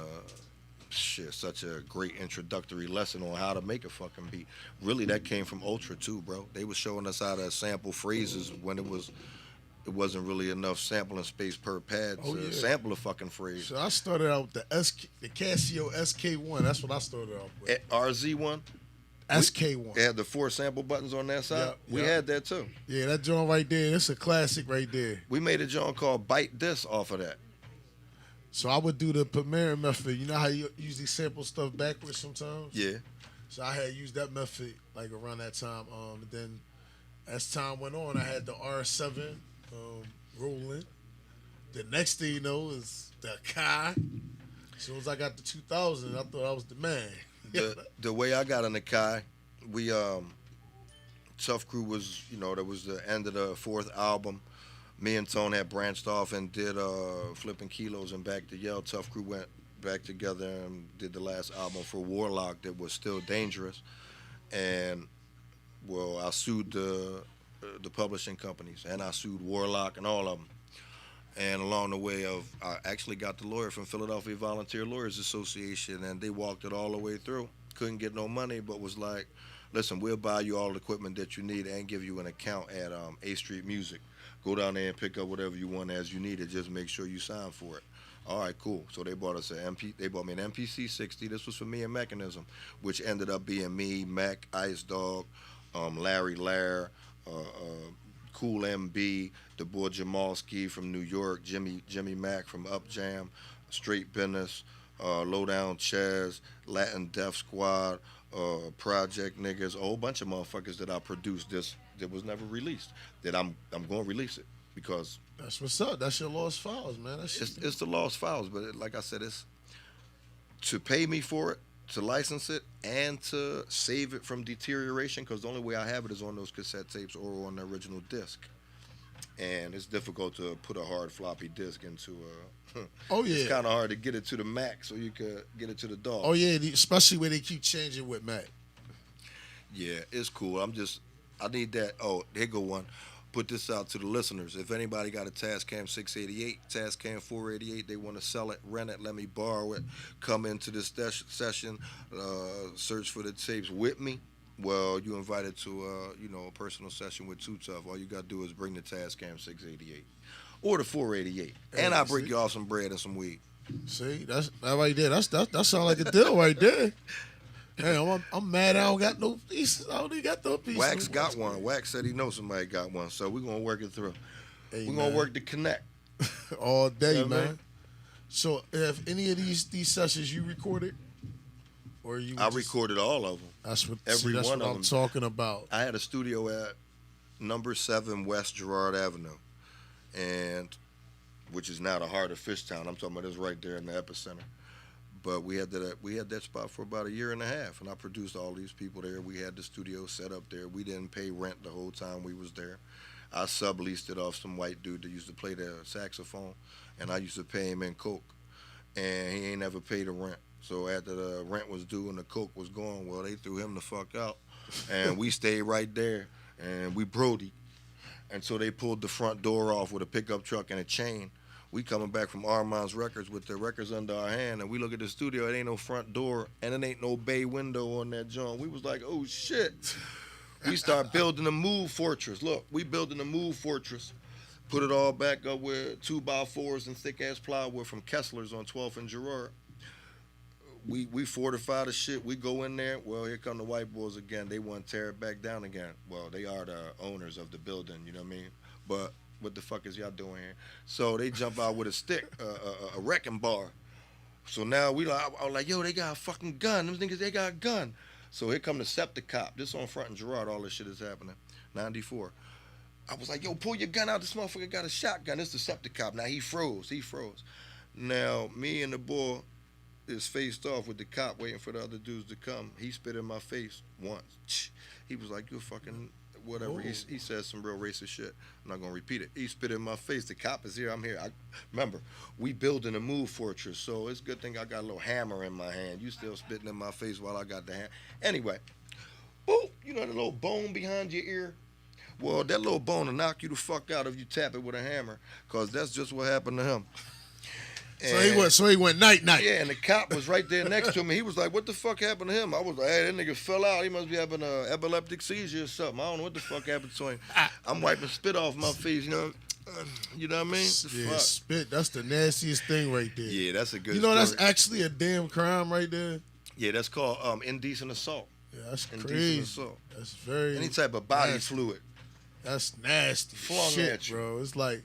such a great introductory lesson on how to make a fucking beat. Really, that came from Ultra too, bro. They were showing us how to sample phrases when it wasn't really enough sampling space per pad to sample a fucking phrase. So I started out with the Casio SK1. That's what I started off with. RZ1? SK1. It had the 4 sample buttons on that side. We had that too. Yeah, that joint right there, that's a classic right there. We made a joint called Bite This off of that. So I would do the Premiere method. You know how you usually sample stuff backwards sometimes? Yeah. So I had used that method like around that time. And then as time went on, I had the R7 rolling. The next thing you know is the Kai. As soon as I got the 2000, I thought I was the man. The way I got in the Kai, we Tuff Crew was, that was the end of the 4th album. Me and Tone had branched off and did Flipping Kilos and Back to Yell. Tuff Crew went back together and did the last album for Warlock that was Still Dangerous. And, well, I sued the publishing companies, and I sued Warlock and all of them. And along the way I actually got the lawyer from Philadelphia Volunteer Lawyers Association, and they walked it all the way through. Couldn't get no money, but was like, listen, we'll buy you all the equipment that you need and give you an account at A Street Music. Go down there and pick up whatever you want as you need it. Just make sure you sign for it. All right, cool. So they bought they bought me an MPC 60. This was for me and Mechanism, which ended up being me, Mac, Ice Dog, Larry Lair, Cool MB, the boy Jamalski from New York, Jimmy Mack from Up Jam, Straight Business, Lowdown Chaz, Latin Death Squad, Project Niggas, a whole bunch of motherfuckers that I produced that was never released. That I'm going to release it because that's what's up. That's your lost files, man. It's the lost files, but like I said, it's to pay me for it, to license it, and to save it from deterioration, because the only way I have it is on those cassette tapes or on the original disc. And it's difficult to put a hard floppy disk into a... Oh, yeah. It's kind of hard to get it to the Mac so you could get it to the DAW. Oh, yeah, especially when they keep changing with Mac. Yeah, it's cool. I need that. Oh, here go one. Put this out to the listeners. If anybody got a Tascam 688, Tascam 488, they want to sell it, rent it, let me borrow it, come into this session, search for the tapes with me. Well, you invited to a personal session with Too Tuff. All you got to do is bring the Tascam 688 or the 488, and I'll bring you off some bread and some weed. See, that right there. That sounds like a deal right there. Hey, I'm mad I don't got no pieces. I don't even got no pieces. Wax got one. Wax said he knows somebody got one, so we're going to work it through. We're going to work to connect. All day, man. So, if any of these sessions you recorded? Or I recorded all of them. That's what one of I'm talking about. I had a studio at number 7 West Girard Avenue, and which is now the heart of Fishtown. I'm talking about this right there in the epicenter. But we had that spot for about a year and a half, and I produced all these people there. We had the studio set up there. We didn't pay rent the whole time we was there. I subleased it off some white dude that used to play the saxophone, and I used to pay him in coke, and he ain't never paid the rent. So after the rent was due and the coke was gone, well, they threw him the fuck out, and we stayed right there, and we brody. And so they pulled the front door off with a pickup truck and a chain. We coming back from Armand's Records with the records under our hand, and we look at the studio. It ain't no front door, and it ain't no bay window on that joint. We was like, oh shit. We start building a move fortress. Look, we building a move fortress. Put it all back up with 2x4s and thick ass plywood from Kessler's on 12th and Girard. We fortify the shit. We go in there. Well, here come the white boys again. They want to tear it back down again. Well, they are the owners of the building. You know what I mean? But what the fuck is y'all doing here? So they jump out with a stick, a wrecking bar. So now I was like, yo, they got a fucking gun. Them niggas, they got a gun. So here come the septic cop. This on Front and Girard. All this shit is happening. 94. I was like, yo, pull your gun out. This motherfucker got a shotgun. This the septic cop. Now he froze. Now me and the boy is faced off with the cop waiting for the other dudes to come. He spit in my face once. He was like, you fucking whatever. He said some real racist shit. I'm not going to repeat it. He spit in my face. The cop is here. I'm here. Remember, we building a move fortress, so it's a good thing I got a little hammer in my hand. You still spitting in my face while I got the hand. Anyway, boop, you know the little bone behind your ear? Well, that little bone will knock you the fuck out if you tap it with a hammer, because that's just what happened to him. So he went night. Yeah, and the cop was right there next to me. He was like, what the fuck happened to him? I was like, hey, that nigga fell out. He must be having an epileptic seizure or something. I don't know what the fuck happened to him. I'm wiping spit off my face, you know what I mean? Yeah, fuck. spit, that's the nastiest thing right there. Yeah, that's a good You know, story. that's actually a damn crime right there. Yeah, that's called indecent assault. Yeah, that's indecent crazy. assault. That's very... Any type of body nasty. fluid. That's nasty Flung shit, at you. bro. It's like,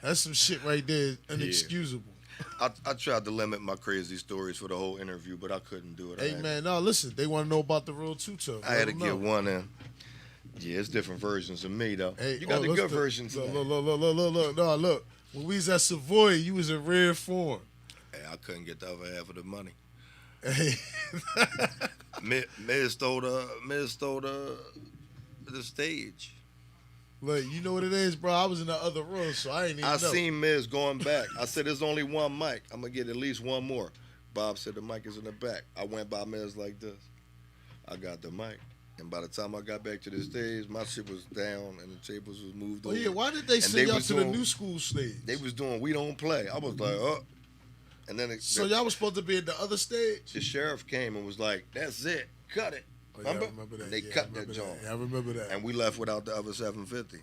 that's some shit right there, inexcusable. I tried to limit my crazy stories for the whole interview, but I couldn't do it. Hey, man, no, listen, they want to know about the real Tuff. I had to get one in. Yeah, it's different versions of me, though. Hey, you got the good versions. Look. When we was at Savoy, you was in rare form. Hey, I couldn't get the other half of the money. Hey. Miz stole the stage. Look, you know what it is, bro? I was in the other room, so I ain't even know. I seen Miz going back. I said, there's only one mic. I'm going to get at least one more. Bob said, the mic is in the back. I went by Miz like this. I got the mic. And by the time I got back to the stage, my shit was down and the tables was moved over. Yeah, why did they send y'all to the new school stage? They was doing We Don't Play. I was like, oh. And then so y'all was supposed to be at the other stage? The sheriff came and was like, that's it. Cut it. Oh, yeah, remember? I remember that. And they cut that joint. Yeah, I remember that. And we left without the other 750.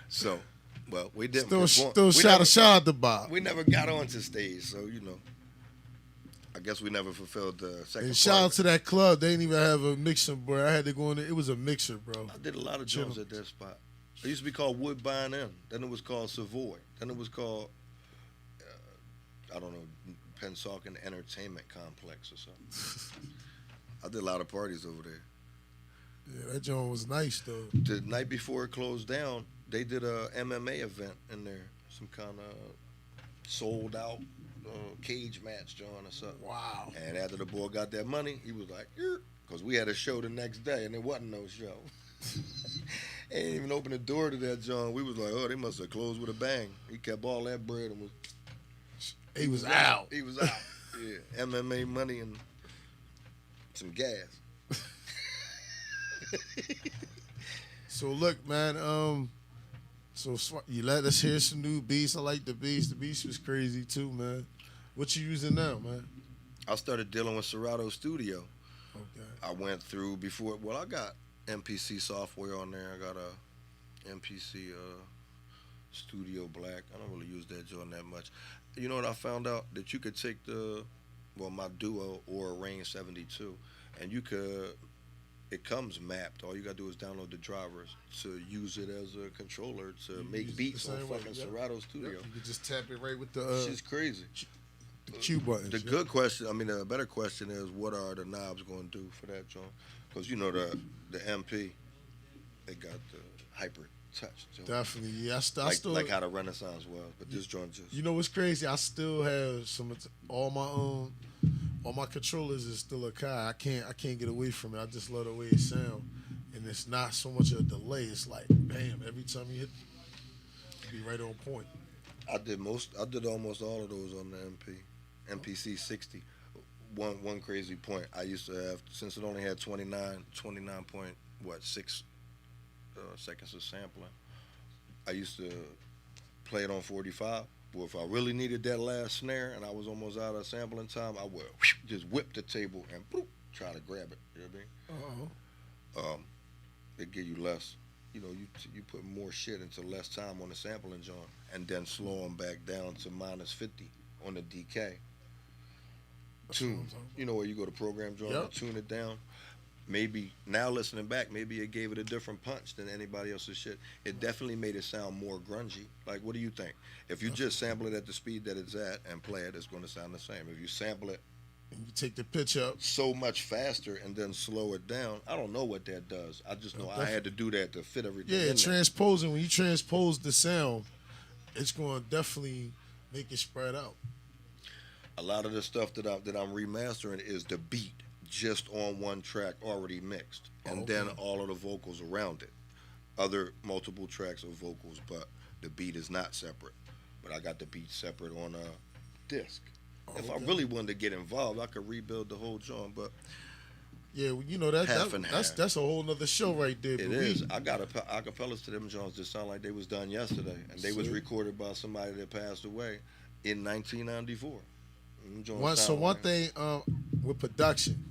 So, well, we didn't. Still shout out to Bob. We never got onto stage, so, I guess we never fulfilled the second And shout out to that club. They didn't even have a mixer, bro. I had to go in there. It was a mixer, bro. I did a lot of jobs at that spot. It used to be called Woodbine Inn. Then it was called Savoy. Then it was called, I don't know, Pensauken Entertainment Complex or something. I did a lot of parties over there. Yeah, that joint was nice, though. The night before it closed down, they did a MMA event in there. Some kind of sold out cage match joint or something. Wow. And after the boy got that money, he was like, because we had a show the next day and there wasn't no show. They didn't even open the door to that joint. We was like, oh, they must have closed with a bang. He kept all that bread and was... He was out. He was out. Yeah. MMA money and some gas. So look, man. So you let us hear some new beats. I like the beats. The beats was crazy too, man. What you using now, man? I started dealing with Serato Studio. Okay. I went through before. Well, I got MPC software on there. I got a MPC Studio Black. I don't really use that joint that much. You know what I found out? That you could take my Duo or a Range 72, and you could. It comes mapped. All you gotta do is download the drivers to use it as a controller to make beats on fucking Serato Studio. Yep. You can just tap it right with the. Shit's crazy. The cue buttons. The good question. I mean, the better question is, what are the knobs going to do for that joint? Because the MP, they got the hyper touch. Joint. Definitely, yeah. I still like how the Renaissance was, but this joint just. You know what's crazy? I still have all my controllers is still a Kai. I can't get away from it. I just love the way it sounds, and it's not so much of a delay. It's like bam, every time you hit, be right on point. I did almost all of those on the MP. MPC 60. One crazy point. I used to have, since it only had 29 point, what, 6 seconds of sampling. I used to play it on 45. But if I really needed that last snare and I was almost out of sampling time, I would just whip the table and boop, try to grab it. You know what I mean? It give you less. You know, you put more shit into less time on the sampling joint, and then slow them back down to -50 on the DK. Tune. You know where you go to program joint and tune it down. Maybe now listening back, maybe it gave it a different punch than anybody else's shit. It definitely made it sound more grungy. Like, what do you think? If you just sample it at the speed that it's at and play it, it's going to sound the same. If you sample it, you take the pitch up so much faster and then slow it down, I don't know what that does. I just know I had to do that to fit everything. Yeah, in transposing. When you transpose the sound, it's going to definitely make it spread out. A lot of the stuff that I'm remastering is the beat just on one track already mixed, and then all of the vocals around it. Other multiple tracks of vocals, but the beat is not separate. But I got the beat separate on a disc. If I really wanted to get involved, I could rebuild the whole joint, but yeah, you know that's a whole nother show right there. It is. I got acapellas to them joints that sound like they was done yesterday, and they was recorded by somebody that passed away in 1994. One thing with production,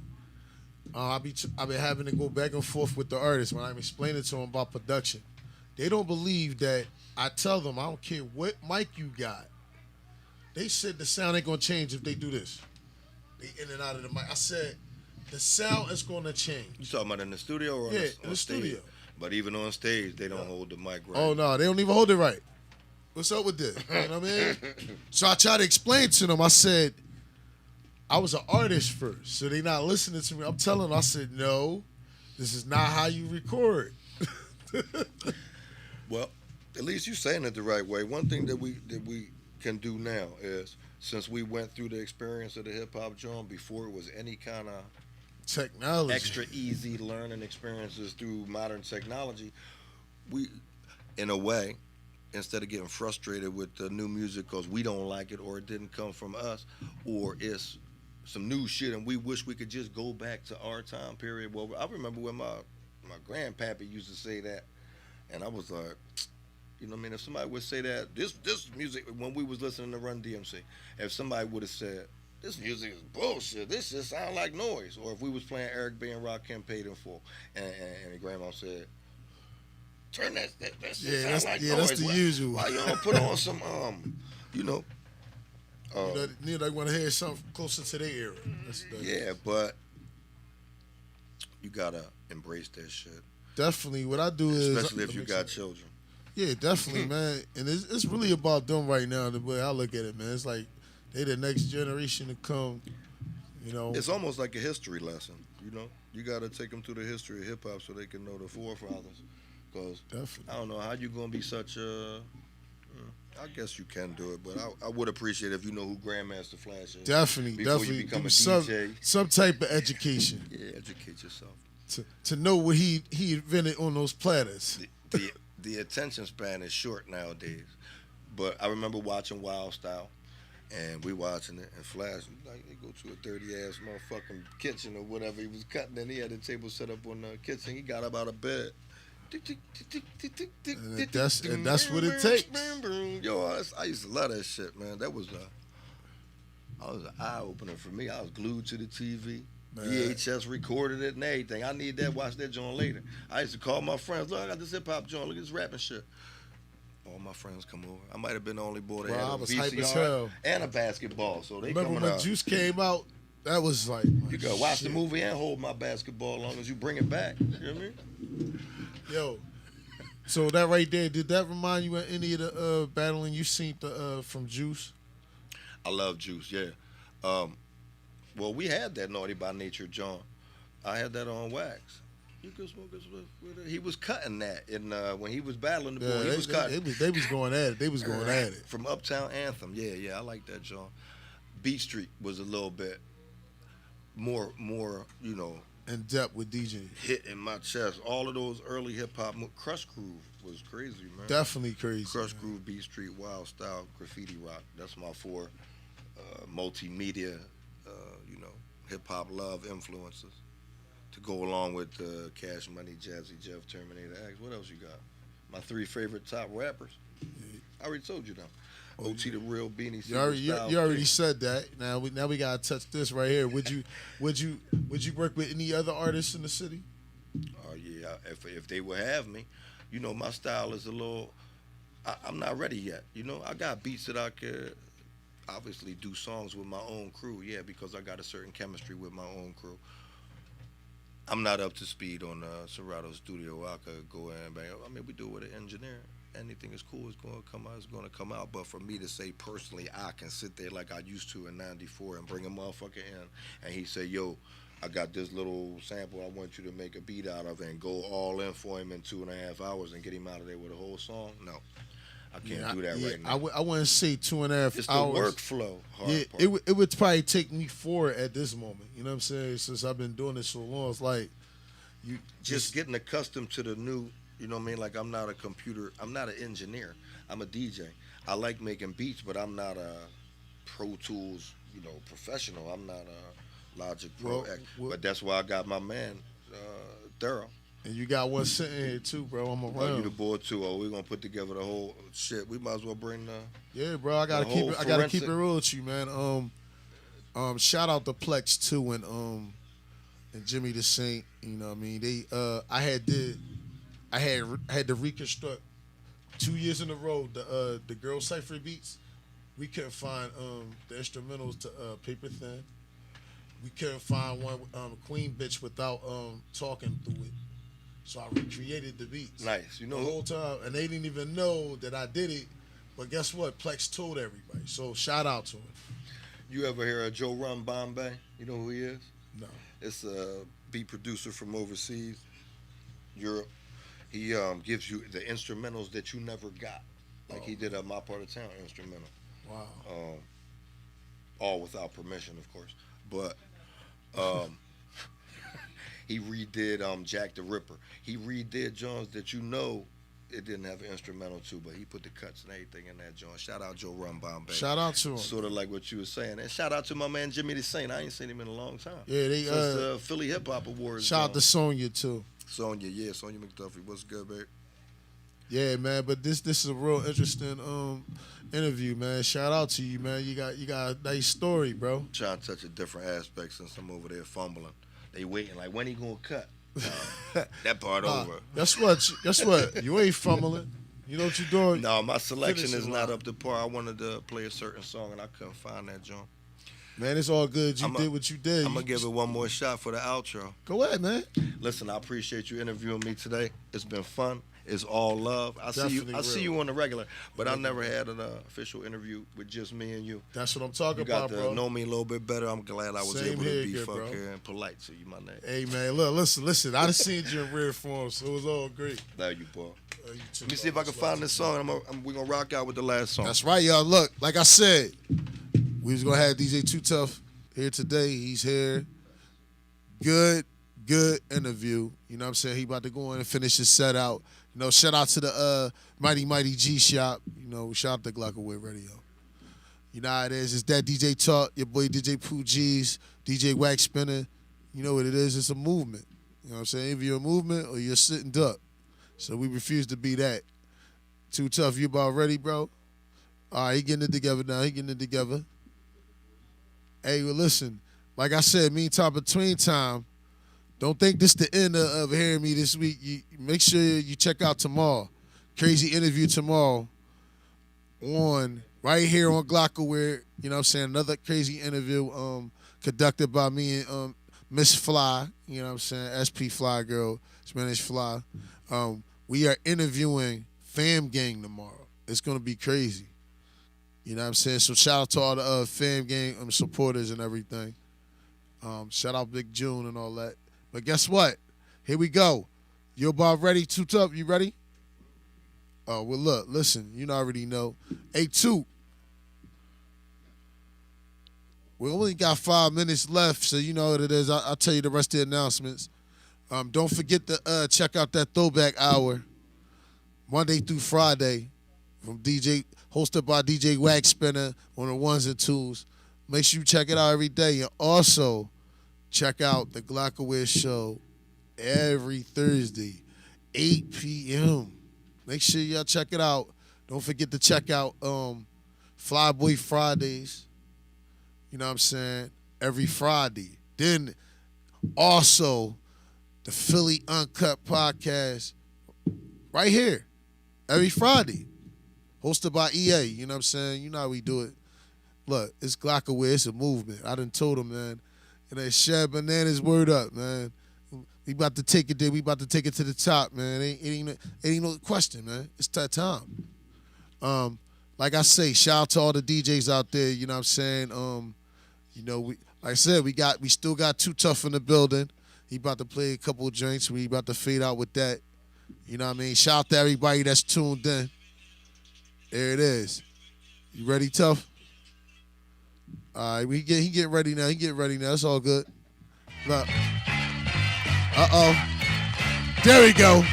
I've been having to go back and forth with the artists when I'm explaining to them about production. They don't believe that I tell them I don't care what mic you got. They said the sound ain't gonna change if they do this. They in and out of the mic. I said the sound is gonna change. You talking about in the studio or in on the studio? But even on stage, they don't hold the mic right. Oh no, they don't even hold it right. What's up with this? You know what I mean? So I tried to explain to them. I said I was an artist first, so they not listening to me. I'm telling them, I said no, this is not how you record. Well, at least you're saying it the right way. One thing that we can do now is, since we went through the experience of the hip hop joint before it was any kind of technology, extra easy learning experiences through modern technology, we, in a way, instead of getting frustrated with the new music because we don't like it or it didn't come from us or it's some new shit and we wish we could just go back to our time period. Well, I remember when my grandpappy used to say that, and I was like, you know what I mean? If somebody would say that, this music, when we was listening to Run DMC, if somebody would have said, this music is bullshit, this just sound like noise, or if we was playing Eric B. and Rakim Paid in Full, and the grandma said, turn that shit sound like noise. That's the usual. Why you don't put on some, you know, they want to hear something closer to their era. Yeah, but you gotta embrace that shit. Definitely. What I do is, especially if you got children. Yeah, definitely, man. And it's really about them right now. The way I look at it, man, it's like they the next generation to come. You know, it's almost like a history lesson. You know, you gotta take them through the history of hip hop so they can know the forefathers. Because I don't know how you gonna be such a. I guess you can do it, but I would appreciate if you know who Grandmaster Flash is. Definitely, before you become a DJ. Some type of education. Yeah, educate yourself. To know what he invented on those platters. The attention span is short nowadays, but I remember watching Wild Style, and we watching it, and Flash, like, they go to a dirty ass motherfucking kitchen or whatever he was cutting, and he had the table set up on the kitchen. He got up out of bed. And that's what it takes. Yo, I used to love that shit, man. That was an eye opener for me. I was glued to the TV. Man. VHS recorded it and everything. I need that. Watch that joint later. I used to call my friends. Look, I got this hip hop joint. Look at this rapping shit. All my friends come over. I might have been the only boy that had a VCR and a basketball. So they remember when Juice came out? That was like, you go watch the movie and hold my basketball as long as you bring it back. You know what I mean? Yo, so that right there, did that remind you of any of the battling you seen from Juice? I love Juice, yeah. Well, we had that Naughty by Nature John. I had that on wax. You could smoke us with it. He was cutting that when he was battling the boy. He was cutting. They was going at it. They was going at it. From Uptown Anthem. Yeah, I like that John. Beat Street was a little bit more, you know, in depth with DJ. Hit in my chest. All of those early hip hop. Crush Groove was crazy, man. Definitely crazy. Crush Groove, Beat Street, Wild Style, Graffiti Rock. That's my 4 multimedia, you know, hip hop love influences to go along with Cash Money, Jazzy Jeff, Terminator X. What else you got? My 3 favorite top rappers. I already told you them. OT the Real, Beanie. You already said that. Now we gotta touch this right here. Would you work with any other artists in the city? Oh yeah, if they would have me, you know, my style is a little. I'm not ready yet. You know, I got beats that I could obviously do songs with my own crew. Yeah, because I got a certain chemistry with my own crew. I'm not up to speed on Serato Studio. I could go in and bang. I mean, we do it with an engineer. Anything is cool. It's going to come out. It's going to come out. But for me to say personally, I can sit there like I used to in '94 and bring a motherfucker in, and he say, "Yo, I got this little sample. I want you to make a beat out of it and go all in for him in 2.5 hours and get him out of there with a whole song." No, I can't do that right now. I wouldn't say 2.5 hours. It's the workflow. Yeah, it would probably take me 4 at this moment. You know what I'm saying? Since I've been doing this so long, it's like you just getting accustomed to the new. You know what I mean? Like, I'm not an engineer. I'm a DJ. I like making beats, but I'm not a Pro Tools, you know, professional. I'm not a Logic Pro X. But that's why I got my man, Thorough. And you got one sitting here too, bro. I'm around. Oh, you the boy too. Oh, we're gonna put together the whole shit. We might as well bring the. Yeah, bro. I gotta keep it real with you, man. Shout out to Plex too and Jimmy the Saint. You know what I mean? They I had to reconstruct 2 years in a row the girl cipher beats. We couldn't find the instrumentals to Paper Thin. We couldn't find one Queen Bitch without talking through it. So I recreated the beats. Nice, you know, the whole time, and they didn't even know that I did it. But guess what? Plex told everybody. So shout out to him. You ever hear of Joe Rum Bombay? You know who he is? No. It's a beat producer from overseas, Europe. He gives you the instrumentals that you never got. Like he did a My Part of Town instrumental. Wow. All without permission, of course. But he redid Jack the Ripper. He redid Jones that you know it didn't have an instrumental too, but he put the cuts and everything in that joint. Shout out Joe Rum Bombay. Shout out to him. Sort of like what you were saying. And shout out to my man Jimmy the Saint. I ain't seen him in a long time. Yeah, they since Philly Hip Hop Awards. Shout out to Sonya too. Sonya McDuffie. What's good, babe? Yeah, man, but this is a real interesting interview, man. Shout out to you, man. You got a nice story, bro. Trying to touch a different aspect since I'm over there fumbling. They waiting like, when he gonna cut? That part over. Guess what? You ain't fumbling. You know what you're doing? No, my selection is not up to par. I wanted to play a certain song and I couldn't find that joint. Man, it's all good. You did what you did. I'm going to give it one more shot for the outro. Go ahead, man. Listen, I appreciate you interviewing me today. It's been fun. It's all love. I see you on the regular, but I never had an official interview with just me and you. That's what I'm talking about, bro. You got to know me a little bit better. I'm glad I was able to be fucking and polite to you, my name. Hey, man, look, listen. I done seen you in rare form, so it was all great. Love you, boy. Let me see if I can find this song. We're going to rock out with the last song. That's right, y'all. Look, like I said, we was going to have DJ Too Tuff here today. He's here. Good interview. You know what I'm saying? He about to go in and finish his set out. You know, shout out to the Mighty G Shop. You know, shout out to Glockaway Radio. You know how it is. It's that DJ Talk, your boy DJ Pooh Geez, DJ Waxspinner. You know what it is. It's a movement. You know what I'm saying? Either you're a movement or you're sitting duck. So we refuse to be that. Too Tough, you about ready, bro? All right, he getting it together now. Hey, well, listen. Like I said, meantime, between time, don't think this the end of hearing me this week. You make sure you check out tomorrow. Crazy interview tomorrow right here on Glockaware. You know what I'm saying? Another crazy interview conducted by me and Miss Fly. You know what I'm saying? SP Fly girl, Spanish Fly. We are interviewing Fam Gang tomorrow. It's going to be crazy. You know what I'm saying? So shout out to all the Fam Gang supporters and everything. Shout out Big June and all that. But guess what? Here we go. You about ready? Too Tough, you ready? Oh, well, look, listen. You already know. Hey, Toot. We only got 5 minutes left, so you know what it is. I'll tell you the rest of the announcements. Don't forget to check out that Throwback Hour, Monday through Friday, hosted by DJ Waxspinner on the ones and twos. Make sure you check it out every day. And also, check out the Glockaware Show every Thursday, 8 p.m. Make sure y'all check it out. Don't forget to check out Flyboy Fridays. You know what I'm saying? Every Friday. Then also the Philly Uncut Podcast right here every Friday. Hosted by EA. You know what I'm saying? You know how we do it. Look, it's Glockaware. It's a movement. I done told him, man. And they Shad Bananas word up, man. We about to take it there. We about to take it to the top, man. It ain't no question, man. It's that time. Like I say, shout out to all the DJs out there. You know what I'm saying? You know, like I said, we still got Too Tuff in the building. He about to play a couple of drinks. We about to fade out with that. You know what I mean? Shout out to everybody that's tuned in. There it is. You ready, Tuff? All right, he getting ready now. He getting ready now. It's all good. Look. Uh-oh. There we go.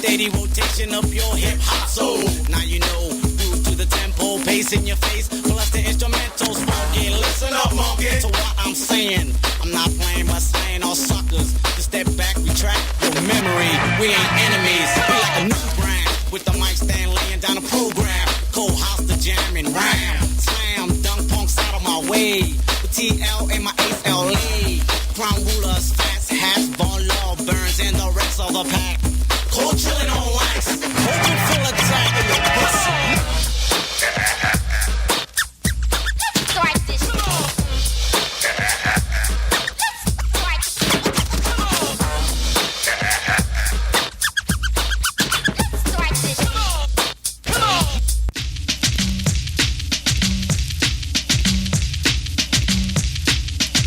Steady rotation up your hip-hop soul. Now you know, groove to the tempo, bass in your face, plus the instrumentals funky. Listen up, monkey, to what I'm saying. I'm not playing by slaying all suckers. Just step back, retract your memory. We ain't enemies, we like a new brand. With the mic stand laying down a program. Cold house the jam and ram. Slam, dunk punks out of my way. With TL and my ace LA. Crown rulers, fats, hats, ball law, burns, and the rest of the pack. Cold chillin' on wax.